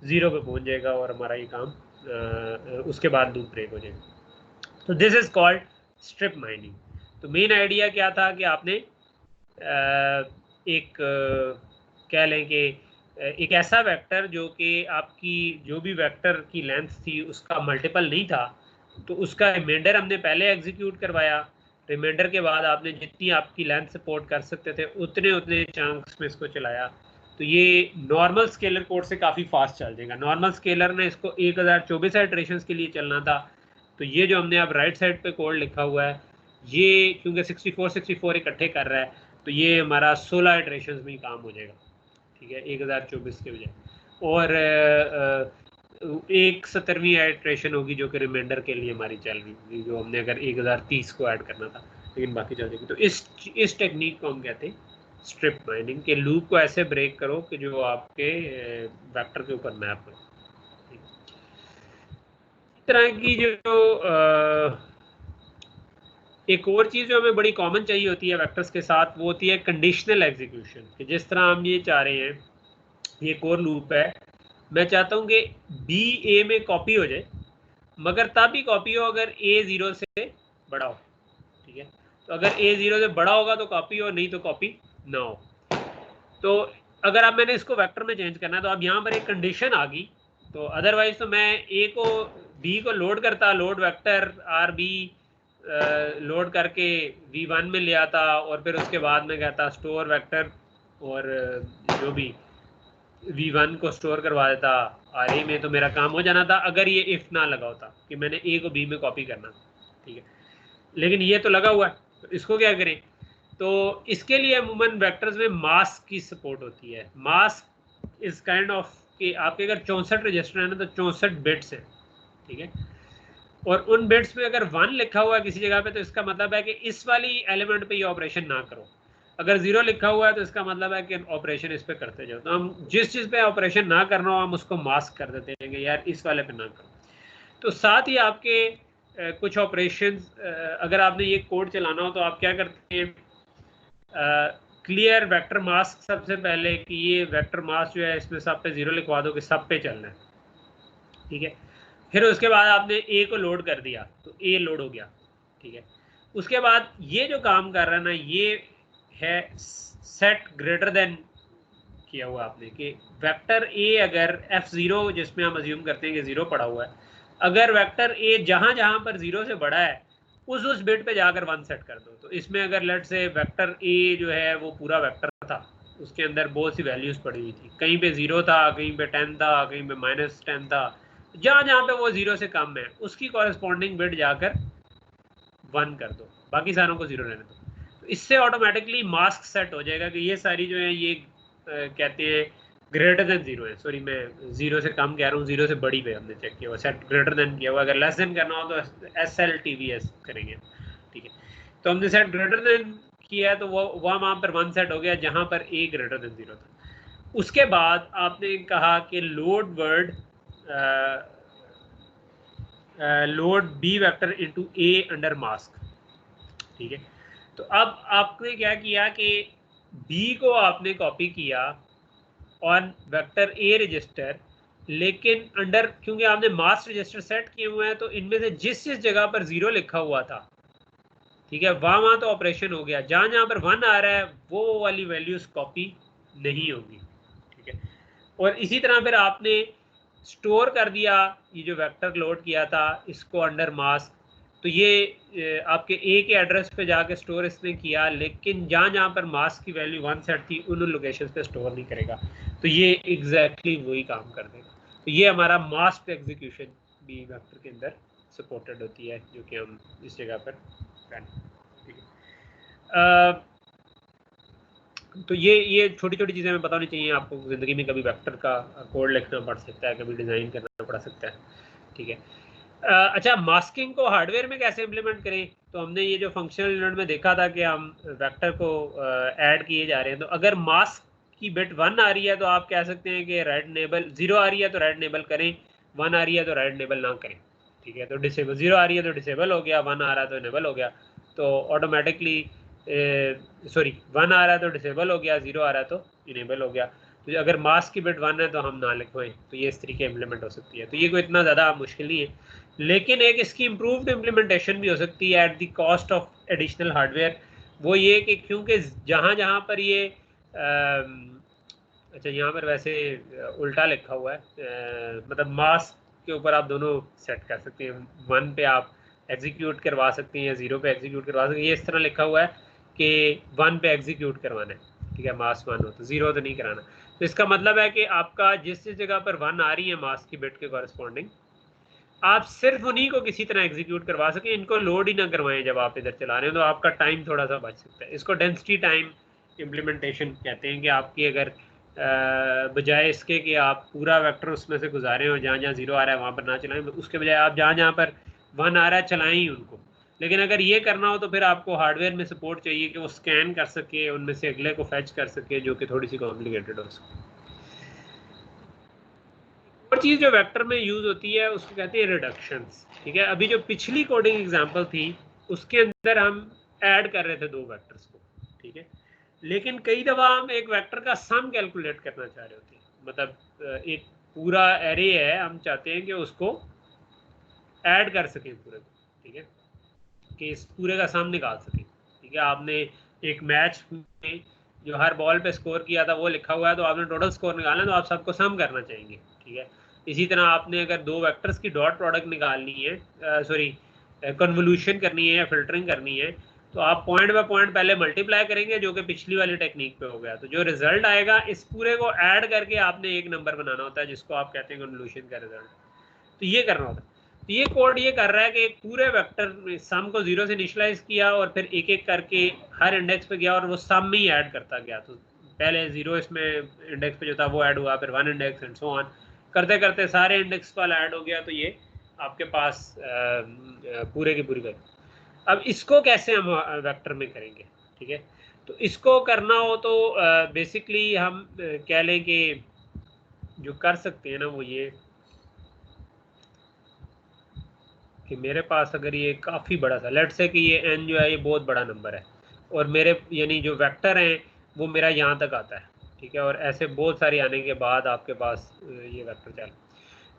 0 पे पहुंच जाएगा और हमारा ये काम उसके बाद लूप ब्रेक हो जाएगा। तो this is called strip mining. तो मेन आइडिया क्या था कि आपने एक कह लें कि एक ऐसा वेक्टर जो कि आपकी जो भी वेक्टर की लेंथ थी उसका मल्टीपल नहीं था, तो उसका रिमाइंडर हमने पहले एग्जीक्यूट करवाया। रिमाइंडर के बाद आपने जितनी आपकी लेंथ सपोर्ट कर सकते थे उतने चंक्स में इसको चलाया। तो ये नॉर्मल स्केलर कोड से काफ़ी फास्ट चल जाएगा। नॉर्मल स्केलर ने इसको 1024 इटरेशंस के लिए चलना था, तो ये जो हमने अब राइट साइड पे कोड लिखा हुआ है ये क्योंकि 64 इकट्ठे कर रहा है तो ये हमारा 16 इटरेशंस में ही काम हो जाएगा। ठीक है, 1024 के बजाय, और एक 70वीं इटरेशन होगी जो कि रिमाइंडर के लिए हमारी चल रही थी, जो हमने अगर 1030 को ऐड करना था, लेकिन बाकी चल जाएगी। तो इस टेक्निक को हम कहते हैं स्ट्रिप माइनिंग, के लूप को ऐसे ब्रेक करो कि जो आपके वेक्टर के ऊपर मैप हो। इस तरह की जो एक और चीज़ जो हमें बड़ी कॉमन चाहिए होती है वेक्टर्स के साथ वो होती है कंडीशनल एग्जीक्यूशन, कि जिस तरह हम ये चाह रहे हैं, ये एक और लूप है, मैं चाहता हूँ कि बी ए में कॉपी हो जाए, मगर तब भी कॉपी हो अगर ए 0 से बड़ा हो। ठीक है, तो अगर ए 0 से बड़ा होगा तो कॉपी हो, नहीं तो कॉपी ना हो। तो अगर अब मैंने इसको वेक्टर में चेंज करना है तो अब यहाँ पर एक कंडीशन आ गई, तो अदरवाइज तो मैं ए को बी को लोड करता, load vector R B load करके V1 में ले आता, और फिर उसके बाद में कहता स्टोर वेक्टर, और जो भी V1 को स्टोर करवा देता RA में, तो मेरा काम हो जाना था अगर ये इफ ना लगा होता कि मैंने A को B में कॉपी करना। ठीक है, लेकिन ये तो लगा हुआ है, तो इसको क्या करें? तो इसके लिए अमूमन वेक्टर्स में मास्क की सपोर्ट होती है। मास्क इज काइंड ऑफ आपके अगर 64 रजिस्टर है ना तो 64 बिट्स हैं, ठीक है। और उन बिट्स में अगर 1 लिखा हुआ है किसी जगह पे तो इसका मतलब है कि इस वाली एलिमेंट पे ये ऑपरेशन ना करो। अगर 0 लिखा हुआ है तो इसका मतलब है कि ऑपरेशन इस पे करते जाओ। तो हम जिस चीज़ पे ऑपरेशन ना करना हो हम उसको मास्क कर देते हैं कि यार इस वाले पे ना करो। तो साथ ही आपके कुछ ऑपरेशंस, अगर आपने ये कोड चलाना हो तो आप क्या करते हैं, क्लियर वेक्टर मास्क सबसे पहले कि ये वेक्टर मास्क जो है इसमें सब पे 0 लिखवा दो कि सब पे चलना है, ठीक है। फिर उसके बाद आपने ए को लोड कर दिया तो ए लोड हो गया, ठीक है। उसके बाद ये जो काम कर रहा है ना ये है सेट ग्रेटर देन किया हुआ आपने कि वेक्टर ए अगर f0 जिसमें हम अज्यूम करते हैं कि 0 पड़ा हुआ है, अगर वेक्टर ए जहां जहां पर 0 से बड़ा है उस बिट पे जाकर 1 सेट कर दो। तो इसमें अगर लेट से वेक्टर ए जो है वो पूरा वेक्टर था, उसके अंदर बहुत सी वैल्यूज पड़ी हुई थी, कहीं पे 0 था, कहीं पे 10 था, कहीं पे -10 था, जहां जहां पे वो 0 से कम है उसकी कॉरेस्पॉन्डिंग बिट जाकर 1 कर दो, बाकी सारों को 0 रहने दो। तो इससे ऑटोमेटिकली मास्क सेट हो जाएगा कि ये सारी जो है ये कहते हैं ग्रेटर देन 0 है। सॉरी मैं 0 से कम कह रहा हूँ, 0 से बड़ी पे हमने चेक किया हुआ, सेट ग्रेटर देन किया हुआ। अगर लेस देन करना हो तो SLTVS करेंगे, ठीक है। तो हमने सेट ग्रेटर देन किया है तो वो वहाँ पर 1 सेट हो गया जहाँ पर ए ग्रेटर देन 0 था। उसके बाद आपने कहा कि load word load B vector into A under mask, ठीक है। तो अब आपने क्या किया कि बी को आपने कॉपी किया ऑन वेक्टर ए रजिस्टर, लेकिन अंडर क्योंकि आपने मास्क रजिस्टर सेट किए हुए हैं तो इनमें से जिस जिस जगह पर 0 लिखा हुआ था, ठीक है, वहां तो ऑपरेशन हो गया, जहां जहां पर 1 आ रहा है वो वाली वैल्यूज कॉपी नहीं होगी, ठीक है। और इसी तरह फिर आपने स्टोर कर दिया ये जो वेक्टर लोड किया था इसको अंडर मास्क, तो ये आपके ए के एड्रेस पे जाके स्टोर इसने किया, लेकिन जहाँ जहाँ पर मास्क की वैल्यू 1 सेट थी उन लोकेशन पे स्टोर नहीं करेगा। तो ये एग्जैक्टली वही काम कर देगा। तो ये हमारा मास्क एग्जीक्यूशन बी वेक्टर के अंदर सपोर्टेड होती है, जो कि हम इस जगह पर ठीक है। तो ये छोटी छोटी चीज़ें हमें पता होनी चाहिए। आपको ज़िंदगी में कभी वेक्टर का कोड लिखना पड़ सकता है, कभी डिज़ाइन करना पड़ सकता है, ठीक है। अच्छा, मास्किंग को हार्डवेयर में कैसे इम्प्लीमेंट करें? तो हमने ये जो फंक्शनल यूनिट में देखा था कि हम वेक्टर को ऐड किए जा रहे हैं। तो अगर मास्क की बिट 1 आ रही है तो आप कह सकते हैं कि राइट नेबल 0 आ रही है तो राइट नेबल करें, 1 आ रही है तो राइट नेबल ना करें, ठीक है। तो डिसेबल 0 आ रही है तो डिसेबल हो गया, 1 आ रहा है तो इनेबल हो गया। तो ऑटोमेटिकली सॉरी 1 आ रहा है तो डिसेबल हो गया, 0 आ रहा है तो इनेबल हो गया। तो अगर मास्क की बिट 1 है तो हम ना लिखवाएं, तो ये इस तरीके इम्प्लीमेंट हो सकती है। तो ये कोई इतना ज़्यादा मुश्किल नहीं है, लेकिन एक इसकी इम्प्रूव्ड इम्प्लीमेंटेशन भी हो सकती है at the cost of additional hardware. वो ये कि क्योंकि जहाँ जहाँ पर ये अच्छा यहाँ पर वैसे उल्टा लिखा हुआ है, मतलब मास्क के ऊपर आप दोनों सेट कर सकते हैं, 1 पे आप एग्जीक्यूट करवा सकते हैं या 0 पे एग्जीक्यूट करवा सकते हैं। ये इस तरह लिखा हुआ है कि 1 पे एग्जीक्यूट करवाना है, ठीक है, मास्क 1 हो तो 0 तो नहीं कराना। तो इसका मतलब है कि आपका जिस जगह पर 1 आ रही है मास्क की बिट के कॉरेस्पॉन्डिंग, आप सिर्फ उन्हीं को किसी तरह एग्जीक्यूट करवा सकें, इनको लोड ही ना करवाएं जब आप इधर चला रहे हैं, तो आपका टाइम थोड़ा सा बच सकता है। इसको डेंसिटी टाइम इम्प्लीमेंटेशन कहते हैं कि आपकी अगर बजाय इसके कि आप पूरा वेक्टर उसमें से गुजारें और जहाँ जहाँ 0 आ रहा है वहाँ पर ना चलाएं, उसके बजाय आप जहाँ जहाँ पर 1 आ रहा है चलाएं ही उनको। लेकिन अगर ये करना हो तो फिर आपको हार्डवेयर में सपोर्ट चाहिए कि वो स्कैन कर सके, उनमें से अगले को फैच कर सके, जो कि थोड़ी सी कॉम्प्लिकेटेड हो सके। और चीज़ जो वेक्टर में यूज होती है उसको कहते हैं रिडक्शंस, ठीक है। अभी जो पिछली कोडिंग एग्जांपल थी उसके अंदर हम ऐड कर रहे थे 2 वेक्टर्स को, ठीक है, लेकिन कई दफ़ा हम एक वेक्टर का सम कैलकुलेट करना चाह रहे होते हैं, मतलब एक पूरा एरे है, हम चाहते हैं कि उसको ऐड कर सकें पूरे को, ठीक है, कि इस पूरे का सम निकाल सकें, ठीक है। आपने एक मैच में जो हर बॉल पे स्कोर किया था वो लिखा हुआ है, तो आपने टोटल स्कोर निकालना है तो आप सबको सम करना चाहेंगे, ठीक है। इसी तरह आपने अगर 2 वेक्टर्स की डॉट प्रोडक्ट निकालनी है, सॉरी कन्वोल्यूशन करनी है या फिल्टरिंग करनी है, तो आप पॉइंट बाय पॉइंट पहले मल्टीप्लाई करेंगे, जो कि पिछली वाली टेक्निक पे हो गया। तो जो रिजल्ट आएगा इस पूरे को ऐड करके आपने एक नंबर बनाना होता है, जिसको आप कहते हैं कन्वोल्यूशन का रिजल्ट। तो ये करना होता है। तो ये कोड ये कर रहा है कि एक पूरे वेक्टर में सम को 0 से इनिशियलाइज किया और फिर एक एक करके हर इंडेक्स पे गया और वो सम में ही ऐड करता गया। तो पहले 0 इसमें इंडेक्स पे जो था वो ऐड हुआ, फिर 1 इंडेक्स एंड सो ऑन, करते करते सारे इंडेक्स वाला ऐड हो गया, तो ये आपके पास पूरे की पूरी वैल्यू। अब इसको कैसे हम वेक्टर में करेंगे, ठीक है। तो इसको करना हो तो बेसिकली हम कह लें कि जो कर सकते हैं ना वो ये कि मेरे पास अगर ये काफ़ी बड़ा सा, लेट से कि ये n जो है ये बहुत बड़ा नंबर है, और मेरे यानी जो वेक्टर हैं वो मेरा यहाँ तक आता है, ठीक है, और ऐसे बहुत सारी आने के बाद आपके पास ये वेक्टर चल,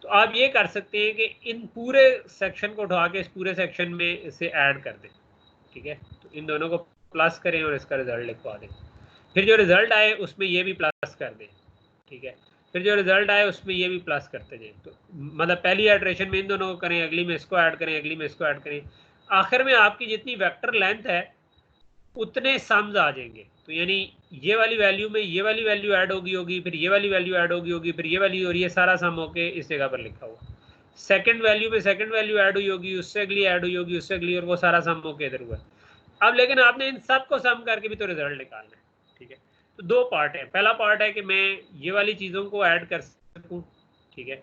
तो आप ये कर सकते हैं कि इन पूरे सेक्शन को उठा के इस पूरे सेक्शन में इसे ऐड कर दें, ठीक है। तो इन दोनों को प्लस करें और इसका रिजल्ट लिखवा दें, फिर जो रिजल्ट आए उसमें ये भी प्लस कर दें, ठीक है। फिर जो रिजल्ट आए उसमें ये भी प्लस करते जाए, तो मतलब पहली इटरेशन में इन दोनों को करें, अगली में इसको ऐड करें, अगली में इसको ऐड करें, आखिर में आपकी जितनी वेक्टर लेंथ है उतने सम्स आ जाएंगे। तो यानी ये वाली वैल्यू में ये वाली वैल्यू ऐड होगी, फिर ये वाली वैल्यू ऐड होगी, फिर ये वाली, और ये सारा सम होके इस जगह पर लिखा हुआ। सेकंड वैल्यू में सेकंड वैल्यू ऐड हुई होगी, उससे अगली ऐड हुई होगी, उससे अगली, और वो सारा सम होके इधर हुआ। अब लेकिन आपने इन सब को सम करके भी तो रिजल्ट निकालना है, ठीक है। तो दो पार्ट है, पहला पार्ट है कि मैं ये वाली चीज़ों को ऐड कर सकूं, ठीक है,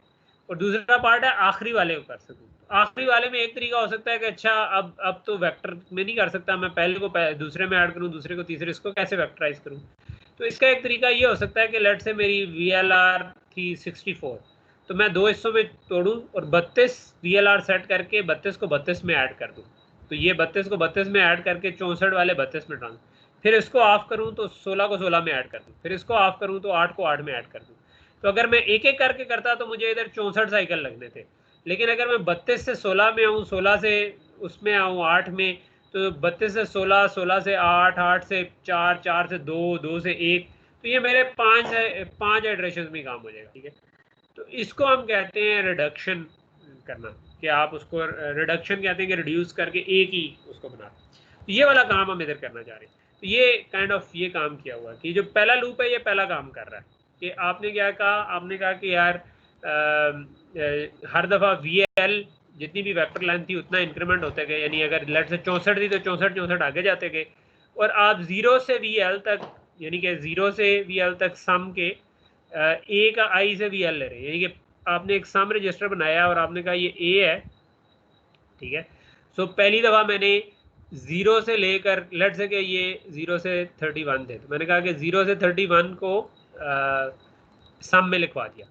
और दूसरा पार्ट है आखिरी वाले को कर सकूं। आखिरी वाले में एक तरीका हो सकता है कि अच्छा अब तो वेक्टर में नहीं कर सकता, मैं पहले को दूसरे में ऐड करूं, दूसरे को तीसरे, इसको कैसे वेक्टराइज करूं। तो इसका एक तरीका ये हो सकता है कि लेट से मेरी VLR थी 64, तो मैं दो हिस्सों में तोड़ूं और 32 VLR सेट करके 32 को 32 में ऐड कर दूं, तो ये 32 को 32 में ऐड करके 64 वाले 32 में ट्रांसफर, फिर इसको ऑफ करूं तो 16 को 16 में ऐड कर दूं, फिर इसको ऑफ करूं तो 8 को 8 में ऐड कर दूं। तो अगर मैं एक एक करके करता तो मुझे इधर 64 साइकिल लगने थे, लेकिन अगर मैं 32 से 16 में आऊँ, 16 से उसमें आऊँ 8 में, तो 32 से 16, 16 से 8, 8 से 4, 4 से 2, 2 से 1, तो ये मेरे 5 इटरेशन में काम हो जाएगा, ठीक है। तो इसको हम कहते हैं रिडक्शन करना, कि आप उसको रिडक्शन कहते हैं कि रिड्यूस करके एक ही उसको बनाते। तो ये वाला काम हम इधर करना चाह रहे हैं। तो ये काइंड ऑफ ये काम किया हुआ कि जो पहला लूप है ये पहला काम कर रहा है कि आपने क्या कहा, आपने कहा कि यार हर दफ़ा VL जितनी भी वेक्टर लेंथ थी उतना इंक्रीमेंट होते गए, यानी अगर लेट से 64 थी तो 64 आगे जाते गए, और आप 0 से VL तक, यानी कि 0 से VL तक सम के A का I से VL ले रहे हैं, यानी कि आपने एक सम रजिस्टर बनाया और आपने कहा ये A है, ठीक है। सो पहली दफ़ा मैंने 0 से लेकर लेट से कि ये 0 से 31 थे, तो मैंने कहा कि 0 से 31 को सम में लिखवा दिया।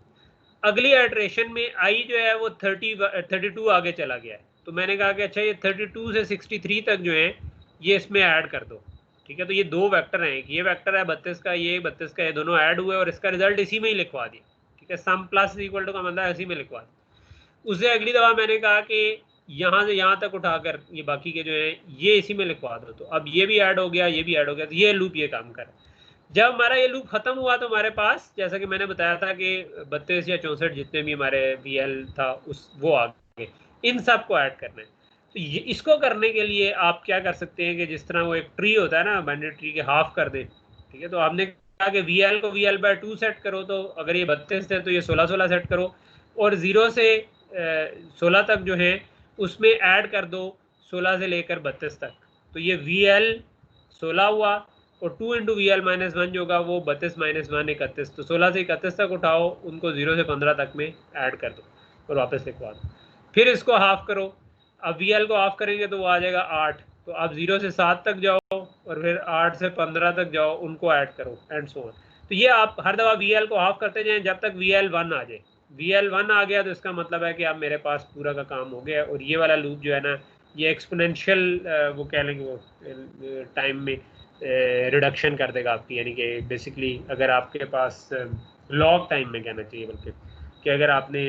अगली इटरेशन में I जो है वो 32 आगे चला गया है, तो मैंने कहा कि अच्छा ये 32 से 63 तक जो है ये इसमें ऐड कर दो, ठीक है। तो ये दो वेक्टर हैं, ये वेक्टर है 32 का, ये 32 का, ये दोनों ऐड हुए और इसका रिजल्ट इसी में ही लिखवा दिया, ठीक है। सम प्लस इक्वल टू का मतलब है इसी में लिखवा दिया। उससे अगली दफ़ा मैंने कहा कि यहाँ से यहाँ तक उठाकर ये बाकी के जो है ये इसी में लिखवा दो, तो अब ये भी ऐड हो गया, ये भी ऐड हो गया, तो ये लूप ये काम कर। जब हमारा ये लूप खत्म हुआ तो हमारे पास, जैसा कि मैंने बताया था कि 32 या 64 जितने भी हमारे VL था उस वो आ गए, इन सब को ऐड करना है। तो ये इसको करने के लिए आप क्या कर सकते हैं कि जिस तरह वो एक ट्री होता है ना, बाइनरी ट्री के हाफ कर दें, ठीक है। तो आपने कहा कि VL को VL/2 सेट करो, तो अगर ये 32 है तो ये 16 सेट करो, और 0 से 16 तक जो है उसमें ऐड कर दो 16 से लेकर 32 तक, तो ये VL 16 हुआ, और 2 इंटू VL-1 जो होगा वो 32 - 1 31, तो 16 से 31 तक उठाओ, उनको 0 से 15 तक में ऐड कर दो और वापस लिखवा दो, फिर इसको हाफ करो। अब VL को हाफ करेंगे तो वो आ जाएगा 8, तो आप 0 से 7 तक जाओ और फिर 8 से 15 तक जाओ, उनको ऐड करो एंड सो ऑन। तो ये आप हर दफ़ा VL को हाफ करते जाएं जब तक VL1 आ जाए। VL1 आ गया तो इसका मतलब है कि अब मेरे पास पूरा का काम हो गया, और ये वाला लूप जो है ना ये एक्सपोनेंशियल वो कह लेंगे वो टाइम में रिडक्शन कर देगा आपकी, यानी कि बेसिकली अगर आपके पास लॉग टाइम में कहना चाहिए बल्कि, कि अगर आपने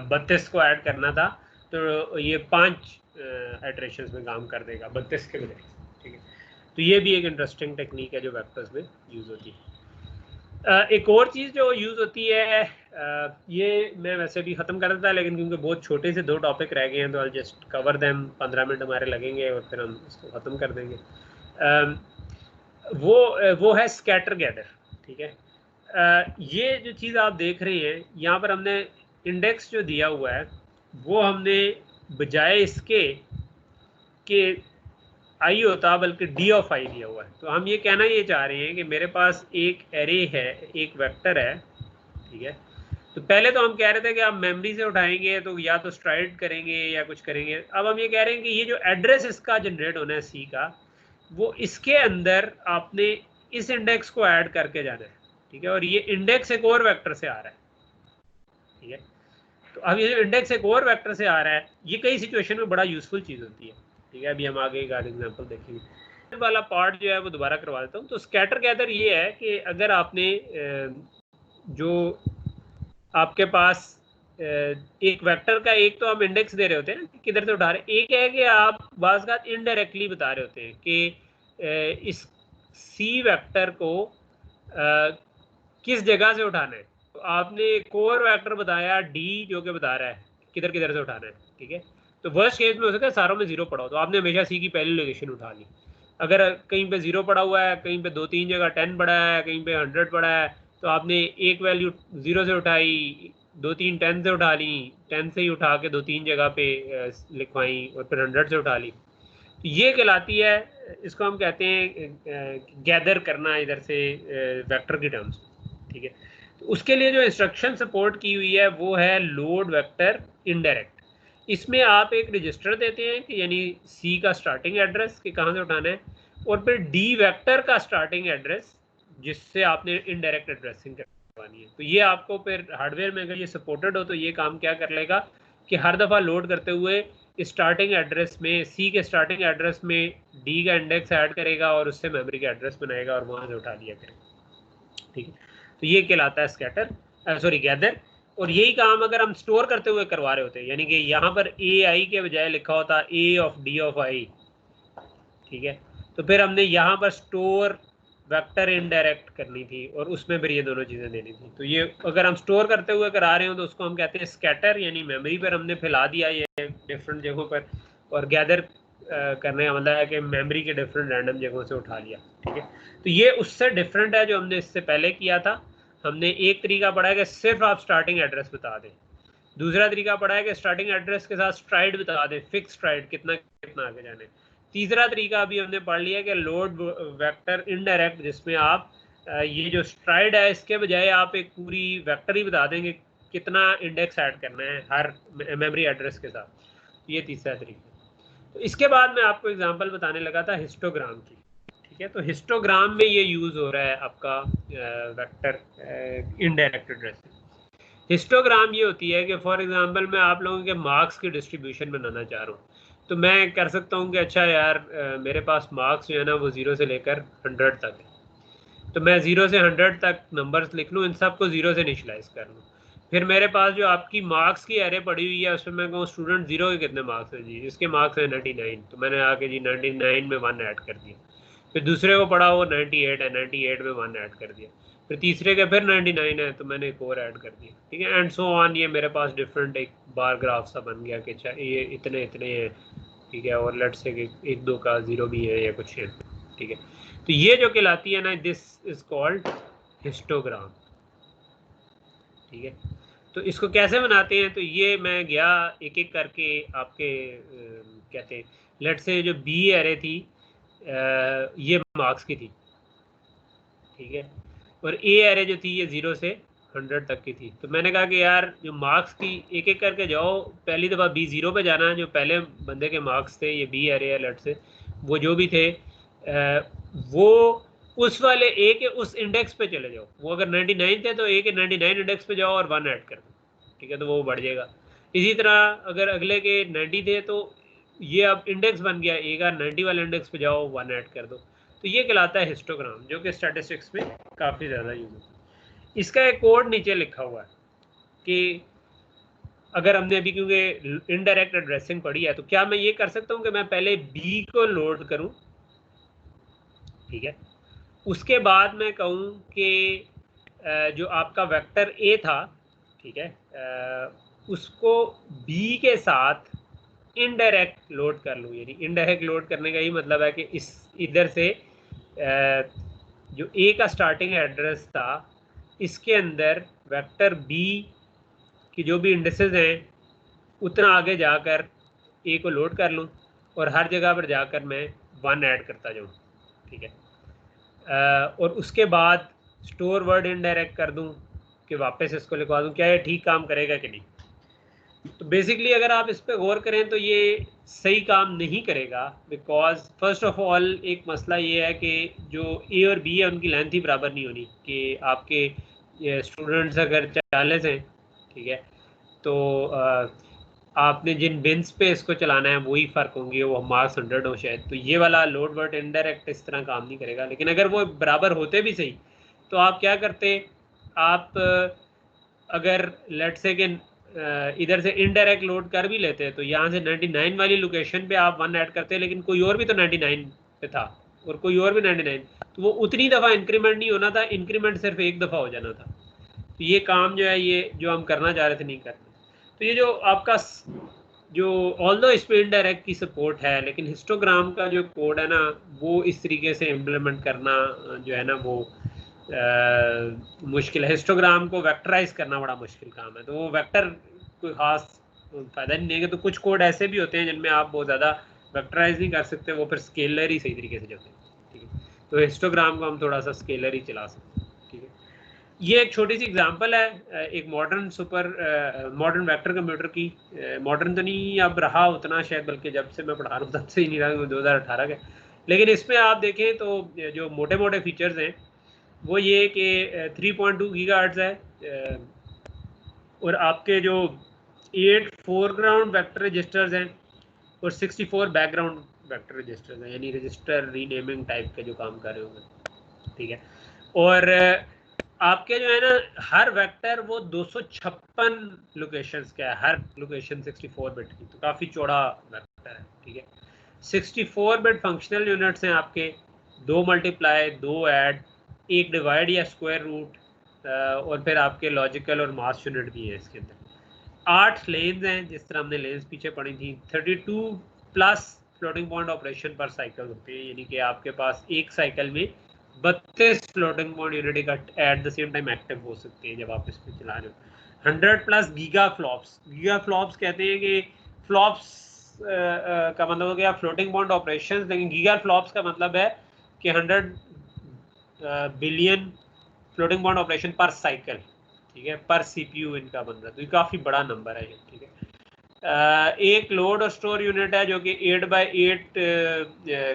32 को ऐड करना था तो ये 5 इटरेशंस में काम कर देगा 32 के बजाय, ठीक है। तो ये भी एक इंटरेस्टिंग टेक्निक है जो वेक्टर्स में यूज़ होती है। एक और चीज़ जो यूज़ होती है, ये मैं वैसे भी ख़त्म कर देता, लेकिन क्योंकि बहुत छोटे से 2 टॉपिक रह गए हैं तो I just cover them, 15 minute हमारे लगेंगे और फिर हम इसको ख़त्म कर देंगे। वो है स्कैटर गैदर, ठीक है। ये जो चीज़ आप देख रहे हैं यहाँ पर हमने इंडेक्स जो दिया हुआ है वो हमने बजाय इसके कि आई होता बल्कि डी ऑफ आई दिया हुआ है। तो हम ये कहना ये चाह रहे हैं कि मेरे पास एक एरे है, एक वेक्टर है, ठीक है। तो पहले तो हम कह रहे थे कि आप मेमोरी से उठाएंगे तो या तो स्ट्राइड करेंगे या कुछ करेंगे। अब हम ये कह रहे हैं कि ये जो एड्रेस इसका जनरेट होना है सी का, वो इसके अंदर आपने इस इंडेक्स को ऐड करके जाना है, ठीक है। और ये इंडेक्स एक और वेक्टर से आ रहा है, ठीक है। तो अब ये जो इंडेक्स एक और वेक्टर से आ रहा है, ये कई सिचुएशन में बड़ा यूजफुल चीज होती है, ठीक है। अभी हम आगे एक आध एग्जाम्पल देखेंगे। वाला पार्ट जो है वो दोबारा करवा देता हूँ। तो स्कैटर गैदर ये है कि अगर आपने जो आपके पास एक वेक्टर का, एक तो हम इंडेक्स दे रहे होते हैं ना किधर से उठा रहे हैं, एक है कि आप बाज़ बात इनडायरेक्टली बता रहे होते हैं कि इस सी वेक्टर को किस जगह से उठाना है। तो आपने कोर वेक्टर बताया डी, जो कि बता रहा है किधर किधर से उठाना है, ठीक है। तो वर्स्ट केस में हो सकता है सारों में 0 पड़ा हो, तो आपने हमेशा सी की पहली लोकेशन उठा ली। अगर कहीं पे 0 पड़ा हुआ है, कहीं पे 2-3 जगह 10 पड़ा है, कहीं पे 100 पड़ा है, तो आपने एक वैल्यू 0 से उठाई, 2-3 10 से उठा ली, 10 से ही उठा के 2-3 जगह पे लिखवाई और फिर 100 से उठा ली। तो ये कहलाती है, इसको हम कहते हैं गैदर करना इधर से वेक्टर की टर्म्स, ठीक है। तो उसके लिए जो इंस्ट्रक्शन सपोर्ट की हुई है वो है लोड वेक्टर इनडायरेक्ट। इसमें आप एक रजिस्टर देते हैं कि यानी सी का स्टार्टिंग एड्रेस कि कहाँ से उठाना है, और फिर डी वेक्टर का स्टार्टिंग एड्रेस जिससे आपने इनडायरेक्ट एड्रेसिंग करवानी है। तो ये आपको फिर हार्डवेयर में अगर ये सपोर्टेड हो तो ये काम क्या कर लेगा कि हर दफ़ा लोड करते हुए स्टार्टिंग एड्रेस में, सी के स्टार्टिंग एड्रेस में डी का इंडेक्स ऐड करेगा और उससे मेमोरी का एड्रेस बनाएगा और वहाँ से उठा लिया करेगा, ठीक है। तो ये कहलाता है स्कैटर, सॉरी गैदर। और यही काम अगर हम स्टोर करते हुए करवा रहे होते हैं, यानी कि यहाँ पर ए आई के बजाय लिखा होता ए ऑफ डी ऑफ आई, ठीक है। तो फिर हमने यहाँ पर स्टोर वेक्टर इनडायरेक्ट करनी थी और उसमें फिर ये दोनों चीज़ें देनी थी। तो ये अगर हम स्टोर करते हुए करा रहे हो तो उसको हम कहते हैं स्कैटर, यानी मेमोरी पर हमने फैला दिया ये डिफरेंट जगहों पर। और गैदर करने का मतलब है कि मेमोरी के डिफरेंट रैंडम जगहों से उठा लिया, ठीक है। तो ये उससे डिफरेंट है जो हमने इससे पहले किया था। हमने एक तरीका पढ़ा है कि सिर्फ आप स्टार्टिंग एड्रेस बता दें, दूसरा तरीका पढ़ा है कि स्टार्टिंग एड्रेस के साथ स्ट्राइड बता दें, फिक्स स्ट्राइड कितना कितना आगे जाने। तीसरा तरीका अभी हमने पढ़ लिया कि लोड वेक्टर इनडायरेक्ट, जिसमें आप ये जो स्ट्राइड है इसके बजाय आप एक पूरी वेक्टर ही बता देंगे कितना इंडेक्स ऐड करना है हर मेमोरी एड्रेस के साथ। ये तीसरा तरीका। तो इसके बाद मैं आपको एग्जांपल बताने लगा था हिस्टोग्राम की, ठीक है। तो हिस्टोग्राम में ये यूज़ हो रहा है आपका वेक्टर इनडायरेक्ट एड्रेसिंग। हिस्टोग्राम ये होती है कि फॉर एग्जांपल मैं आप लोगों के मार्क्स की डिस्ट्रीब्यूशन बनाना चाह रहा हूँ। तो मैं कर सकता हूँ कि अच्छा यार मेरे पास मार्क्स जो है ना वो 0 से लेकर 100 तक है, तो मैं 0 से 100 तक नंबर्स लिख लूँ, इन सबको 0 से इनिशलाइज कर लूँ। फिर मेरे पास जो आपकी मार्क्स की एरे पड़ी हुई है उसमें मैं कहूँ स्टूडेंट 0 के कितने मार्क्स हैं जी, इसके मार्क्स हैं 99, तो मैंने आके जी 99 में 1 ऐड कर दिया। फिर दूसरे को पढ़ा वो 98 है, 98 में 1 ऐड कर दिया। फिर तीसरे के फिर 99 है तो मैंने एक और ऐड कर दिया, ठीक है। And so on. ये मेरे पास डिफरेंट एक बार ग्राफ सा बन गया कि अच्छा ये इतने इतने हैं, ठीक है। और लेट्स से एक दो का 0 भी है या कुछ है, ठीक है। तो ये जो कहलाती है ना, दिस इज कॉल्ड हिस्टोग्राम, ठीक है। तो इसको कैसे बनाते हैं, तो ये मैं गया एक एक करके आपके कहते हैं, लेट से जो बी एरे थी ये मार्क्स की थी, ठीक है। और ए एरे जो थी ये 0 से 100 तक की थी। तो मैंने कहा कि यार जो मार्क्स की एक एक करके जाओ, पहली दफ़ा बी 0 पे जाना है, जो पहले बंदे के मार्क्स थे, ये बी एरे है लेट से, वो जो भी थे वो उस वाले ए के उस इंडेक्स पे चले जाओ। वो अगर 99 थे तो ए के 99 इंडेक्स पे जाओ और 1 ऐड कर दो, ठीक है। तो वो बढ़ जाएगा। इसी तरह अगर अगले के 90 थे तो ये अब इंडेक्स बन गया ए का, 90 वाले इंडेक्स पे जाओ 1 ऐड कर दो। तो ये कहलाता है हिस्टोग्राम, जो कि स्टैटिस्टिक्स में काफ़ी ज़्यादा यूज होता है। इसका एक कोड नीचे लिखा हुआ है कि अगर हमने अभी क्योंकि इनडायरेक्ट एड्रेसिंग पढ़ी है तो क्या मैं ये कर सकता हूँ कि मैं पहले बी को लोड करूँ, ठीक है। उसके बाद मैं कहूँ कि जो आपका वेक्टर ए था, ठीक है, उसको बी के साथ इनडायरेक्ट लोड कर लूँ। यानी इनडायरेक्ट लोड करने का ही मतलब है कि इस इधर से जो ए का स्टार्टिंग एड्रेस था इसके अंदर वेक्टर बी की जो भी इंडेक्सेस हैं उतना आगे जाकर ए को लोड कर लूँ और हर जगह पर जाकर मैं 1 ऐड करता जाऊँ, ठीक है। और उसके बाद स्टोर वर्ड इनडायरेक्ट कर दूँ कि वापस इसको लिखवा दूँ, क्या ये ठीक काम करेगा कि नहीं। तो बेसिकली अगर आप इस पर गौर करें तो ये सही काम नहीं करेगा, बिकॉज फर्स्ट ऑफ ऑल एक मसला ये है कि जो ए और बी है उनकी लेंथ ही बराबर नहीं होनी, कि आपके स्टूडेंट्स अगर 40 हैं, ठीक है, तो आपने जिन बिन्स पे इसको चलाना है वही फ़र्क होंगे, वो मार्क्स 100 हो शायद, तो ये वाला लोड वर्ड इनडायरेक्ट इस तरह काम नहीं करेगा। लेकिन अगर वो बराबर होते भी सही तो आप क्या करते, आप अगर लेट से कि इधर से इनडायरेक्ट लोड कर भी लेते हैं तो यहाँ से 99 वाली लोकेशन पे आप 1 ऐड करते हैं, लेकिन कोई और भी तो 99 पे था और कोई और भी 99, तो वो उतनी दफ़ा इंक्रीमेंट नहीं होना था, इंक्रीमेंट सिर्फ एक दफ़ा हो जाना था। तो ये काम जो है, ये जो हम करना चाह रहे थे नहीं करना। तो ये जो आपका जो ऑल्दो इस पर इनडायरेक्ट की सपोर्ट है, लेकिन हिस्टोग्राम का जो कोड है ना वो इस तरीके से इम्प्लीमेंट करना जो है ना वो मुश्किल है। हिस्टोग्राम को वेक्टराइज करना बड़ा मुश्किल काम है, तो वो वेक्टर कोई ख़ास फ़ायदा नहीं देगा। तो कुछ कोड ऐसे भी होते हैं जिनमें आप बहुत ज़्यादा वेक्टराइज नहीं कर सकते, वो फिर स्केलर ही सही तरीके से चलते हैं, ठीक है। तो हिस्टोग्राम को हम थोड़ा सा स्केलर ही चला सकते हैं, ठीक है। ये एक छोटी सी एग्जांपल है एक मॉडर्न वेक्टर कंप्यूटर की। मॉडर्न तो नहीं अब रहा उतना शायद, बल्कि जब से मैं पढ़ा रहा हूँ तब से ही नहीं रहा, 2018 के। लेकिन इसमें आप देखें तो जो मोटे मोटे फीचर्स हैं वो ये कि 3.2 गीगाहर्ट्ज़ है, और आपके जो 8 फोरग्राउंड वेक्टर रजिस्टर्स हैं और 64 बैकग्राउंड वेक्टर रजिस्टर्स हैं, यानी रजिस्टर रीनेमिंग टाइप के जो काम कर रहे होंगे, ठीक है। और आपके जो है ना हर वेक्टर वो 256 लोकेशंस का है, हर लोकेशन 64 बिट की, तो काफ़ी चौड़ा वेक्टर है, ठीक है। 64 बिट फंक्शनल यूनिट्स हैं आपके, 2 मल्टीप्लाई, 2 ऐड, 1 डिवाइड या स्क्वायर रूट, और फिर आपके लॉजिकल और मास यूनिट भी है इसके अंदर। 8 लेन्स हैं, जिस तरह हमने लेन्स पीछे पढ़ी थी। 32 प्लस फ्लोटिंग पॉइंट ऑपरेशन पर साइकिल होते हैं, यानी कि आपके पास एक साइकिल में 32 floating point unit at the same time active हो सकते हैं जब आप इस पर चला रहे हो। 100 plus giga flops. Giga flops कहते हैं कि फ्लॉप्स का मतलब हो गया फ्लोटिंग पॉइंट ऑपरेशन, लेकिन गीगा फ्लॉप्स का मतलब है कि 100 बिलियन फ्लोटिंग पॉइंट ऑपरेशन पर साइकिल, ठीक है, पर सीपीयू इनका बन रहा है। तो ये काफ़ी बड़ा नंबर है ये, ठीक है। एक लोड और स्टोर यूनिट है जो कि 8x8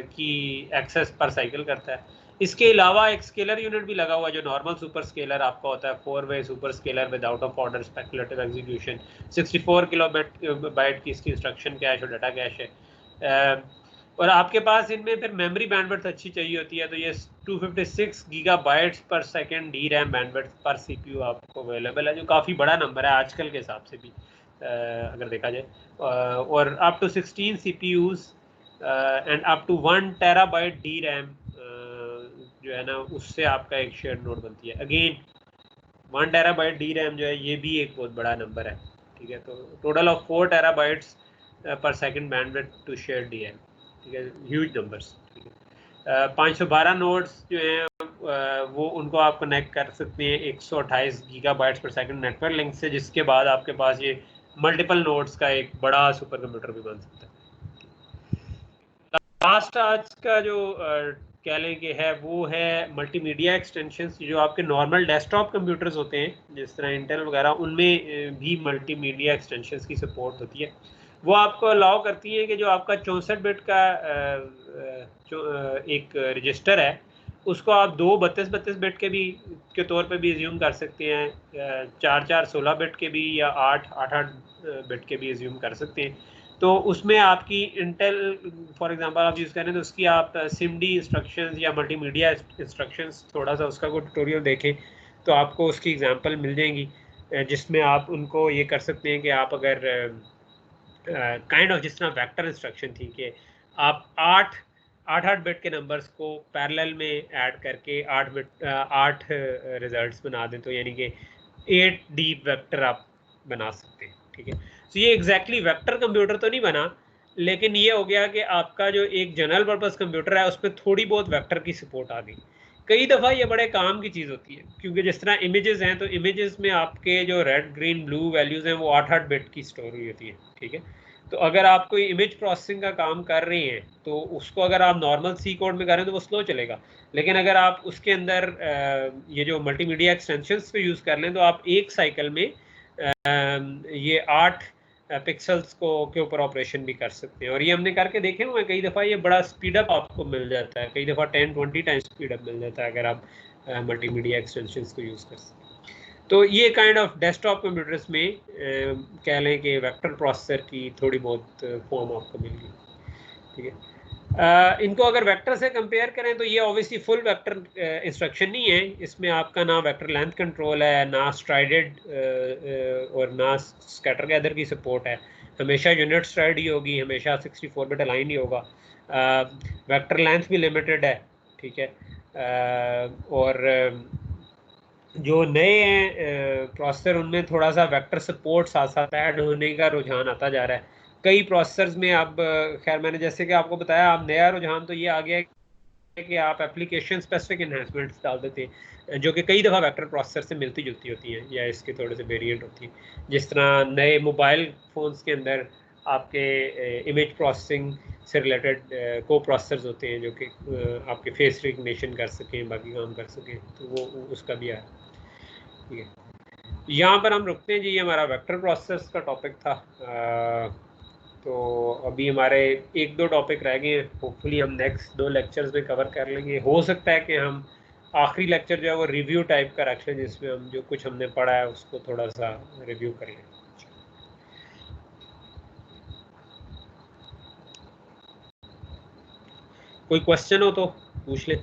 की एक्सेस पर साइकिल करता है। इसके अलावा एक स्केलर यूनिट भी लगा हुआ है जो नॉर्मल सुपर स्केलर आपका होता है, 4-वे super scalar with out of order speculative execution. 64 kilobyte की इसकी इंस्ट्रक्शन कैश और डाटा कैश है। और आपके पास इनमें फिर मेमोरी बैंडविड्थ अच्छी चाहिए होती है, तो ये 256 गीगाबाइट्स पर सेकंड डी रैम बैंडविड्थ पर सीपीयू आपको अवेलेबल है, जो काफ़ी बड़ा नंबर है आजकल के हिसाब से भी अगर देखा जाए। और up to 16 CPUs and up to 1 terabyte D RAM जो है ना उससे आपका एक शेयर्ड नोड बनती है। अगेन 1 टेराबाइट डी रैम जो है ये भी एक बहुत बड़ा नंबर है, ठीक है। तो total of 4 terabytes per second bandwidth to share the RAM, ठीक है, ह्यूज नंबर्स, ठीक है। 512 नोड्स जो हैं वो उनको आप कनेक्ट कर सकते हैं 128 गीगाबाइट्स पर सेकंड नेटवर्क लिंक से, जिसके बाद आपके पास ये मल्टीपल नोड्स का एक बड़ा सुपर कंप्यूटर भी बन सकता है। लास्ट आज का जो कह लें कि है वो है मल्टीमीडिया एक्सटेंशंस। जो आपके नॉर्मल डेस्कटॉप कंप्यूटर्स होते हैं जिस तरह इंटेल वगैरह, उनमें भी मल्टीमीडिया एक्सटेंशंस की सपोर्ट होती है। वो आपको अलाउ करती है कि जो आपका 64 बिट का एक रजिस्टर है उसको आप 2 32 बिट के भी के तौर पे भी एज्यूम कर सकते हैं, 4 16 बिट के भी, या 8 बिट के भी एज्यूम कर सकते हैं। तो उसमें आपकी इंटेल फॉर एग्जांपल आप यूज़ करें तो उसकी आप सिमडी इंस्ट्रक्शंस या मल्टीमीडिया इंस्ट्रक्शंस, थोड़ा सा उसका कोई ट्यूटोरियल देखें तो आपको उसकी एग्जांपल मिल जाएंगी, जिसमें आप उनको ये कर सकते हैं कि आप अगर काइंड ऑफ जिस तरह वेक्टर इंस्ट्रक्शन थी कि आप 8 बिट के नंबर्स को पैरेलल में ऐड करके 8 रिजल्ट्स बना दें, तो यानी कि 8 डीप वेक्टर आप बना सकते हैं, ठीक है। तो ये एग्जैक्टली वेक्टर कंप्यूटर तो नहीं बना, लेकिन ये हो गया कि आपका जो एक जनरल पर्पस कंप्यूटर है उसमें थोड़ी बहुत वेक्टर की सपोर्ट आ गई। कई दफ़ा ये बड़े काम की चीज़ होती है, क्योंकि जिस तरह इमेजेस हैं तो इमेजेस में आपके जो रेड ग्रीन ब्लू वैल्यूज़ हैं वो 8 बिट की स्टोर हुई होती है, ठीक है। तो अगर आप कोई इमेज प्रोसेसिंग का काम कर रहे हैं तो उसको अगर आप नॉर्मल सी कोड में करें तो वो स्लो चलेगा, लेकिन अगर आप उसके अंदर ये जो मल्टीमीडिया एक्सटेंशंस को यूज़ कर लें तो आप एक साइकिल में ये 8 पिक्सल्स को के ऊपर ऑपरेशन भी कर सकते हैं। और ये हमने करके देखे हुए हैं कई दफ़ा, ये बड़ा स्पीडअप आपको मिल जाता है, कई दफ़ा 10-20 टाइम्स स्पीडअप मिल जाता है अगर आप मल्टीमीडिया एक्सटेंशंस को यूज़ कर सकते हैं। तो ये काइंड ऑफ डेस्कटॉप कंप्यूटर्स में कह लें कि वेक्टर प्रोसेसर की थोड़ी बहुत फॉर्म आपको मिल गई, ठीक है। इनको अगर वेक्टर से कंपेयर करें तो ये ऑब्वियसली फुल वेक्टर इंस्ट्रक्शन नहीं है, इसमें आपका ना वेक्टर लेंथ कंट्रोल है, ना स्ट्राइडेड और ना स्कैटर गैदर की सपोर्ट है, हमेशा यूनिट स्ट्राइड ही होगी, हमेशा 64 बिट अलाइन ही होगा, वेक्टर लेंथ भी लिमिटेड है, ठीक है। और जो नए हैं प्रोसेसर उनमें थोड़ा सा वेक्टर सपोर्ट साथ साथ ऐड होने का रुझान आता जा रहा है कई प्रोसेसर्स में। अब खैर मैंने जैसे कि आपको बताया, अब नया रुझान तो ये आ गया है कि आप एप्लीकेशन स्पेसिफिक इन्हांसमेंट्स डाल देते हैं जो कि कई दफ़ा वेक्टर प्रोसेसर से मिलती जुलती होती हैं या इसके थोड़े से वेरिएंट होती हैं। जिस तरह नए मोबाइल फ़ोन्स के अंदर आपके इमेज प्रोसेसिंग से रिलेटेड को प्रोसेसर्स होते हैं जो कि आपके फेस रिकग्निशन कर सकें, बाकी काम कर सकें, तो वो उसका भी आया, ठीक है। यहाँ पर हम रुकते हैं जी, ये हमारा वेक्टर प्रोसेस का टॉपिक था। तो अभी हमारे 1-2 टॉपिक रह गए हैं, होपफुली हम नेक्स्ट 2 लेक्चर्स में कवर कर लेंगे। हो सकता है कि हम आखिरी लेक्चर जो है वो रिव्यू टाइप का रख लें, जिसमें हम जो कुछ हमने पढ़ा है उसको थोड़ा सा रिव्यू कर लें। कोई क्वेश्चन हो तो पूछ लें।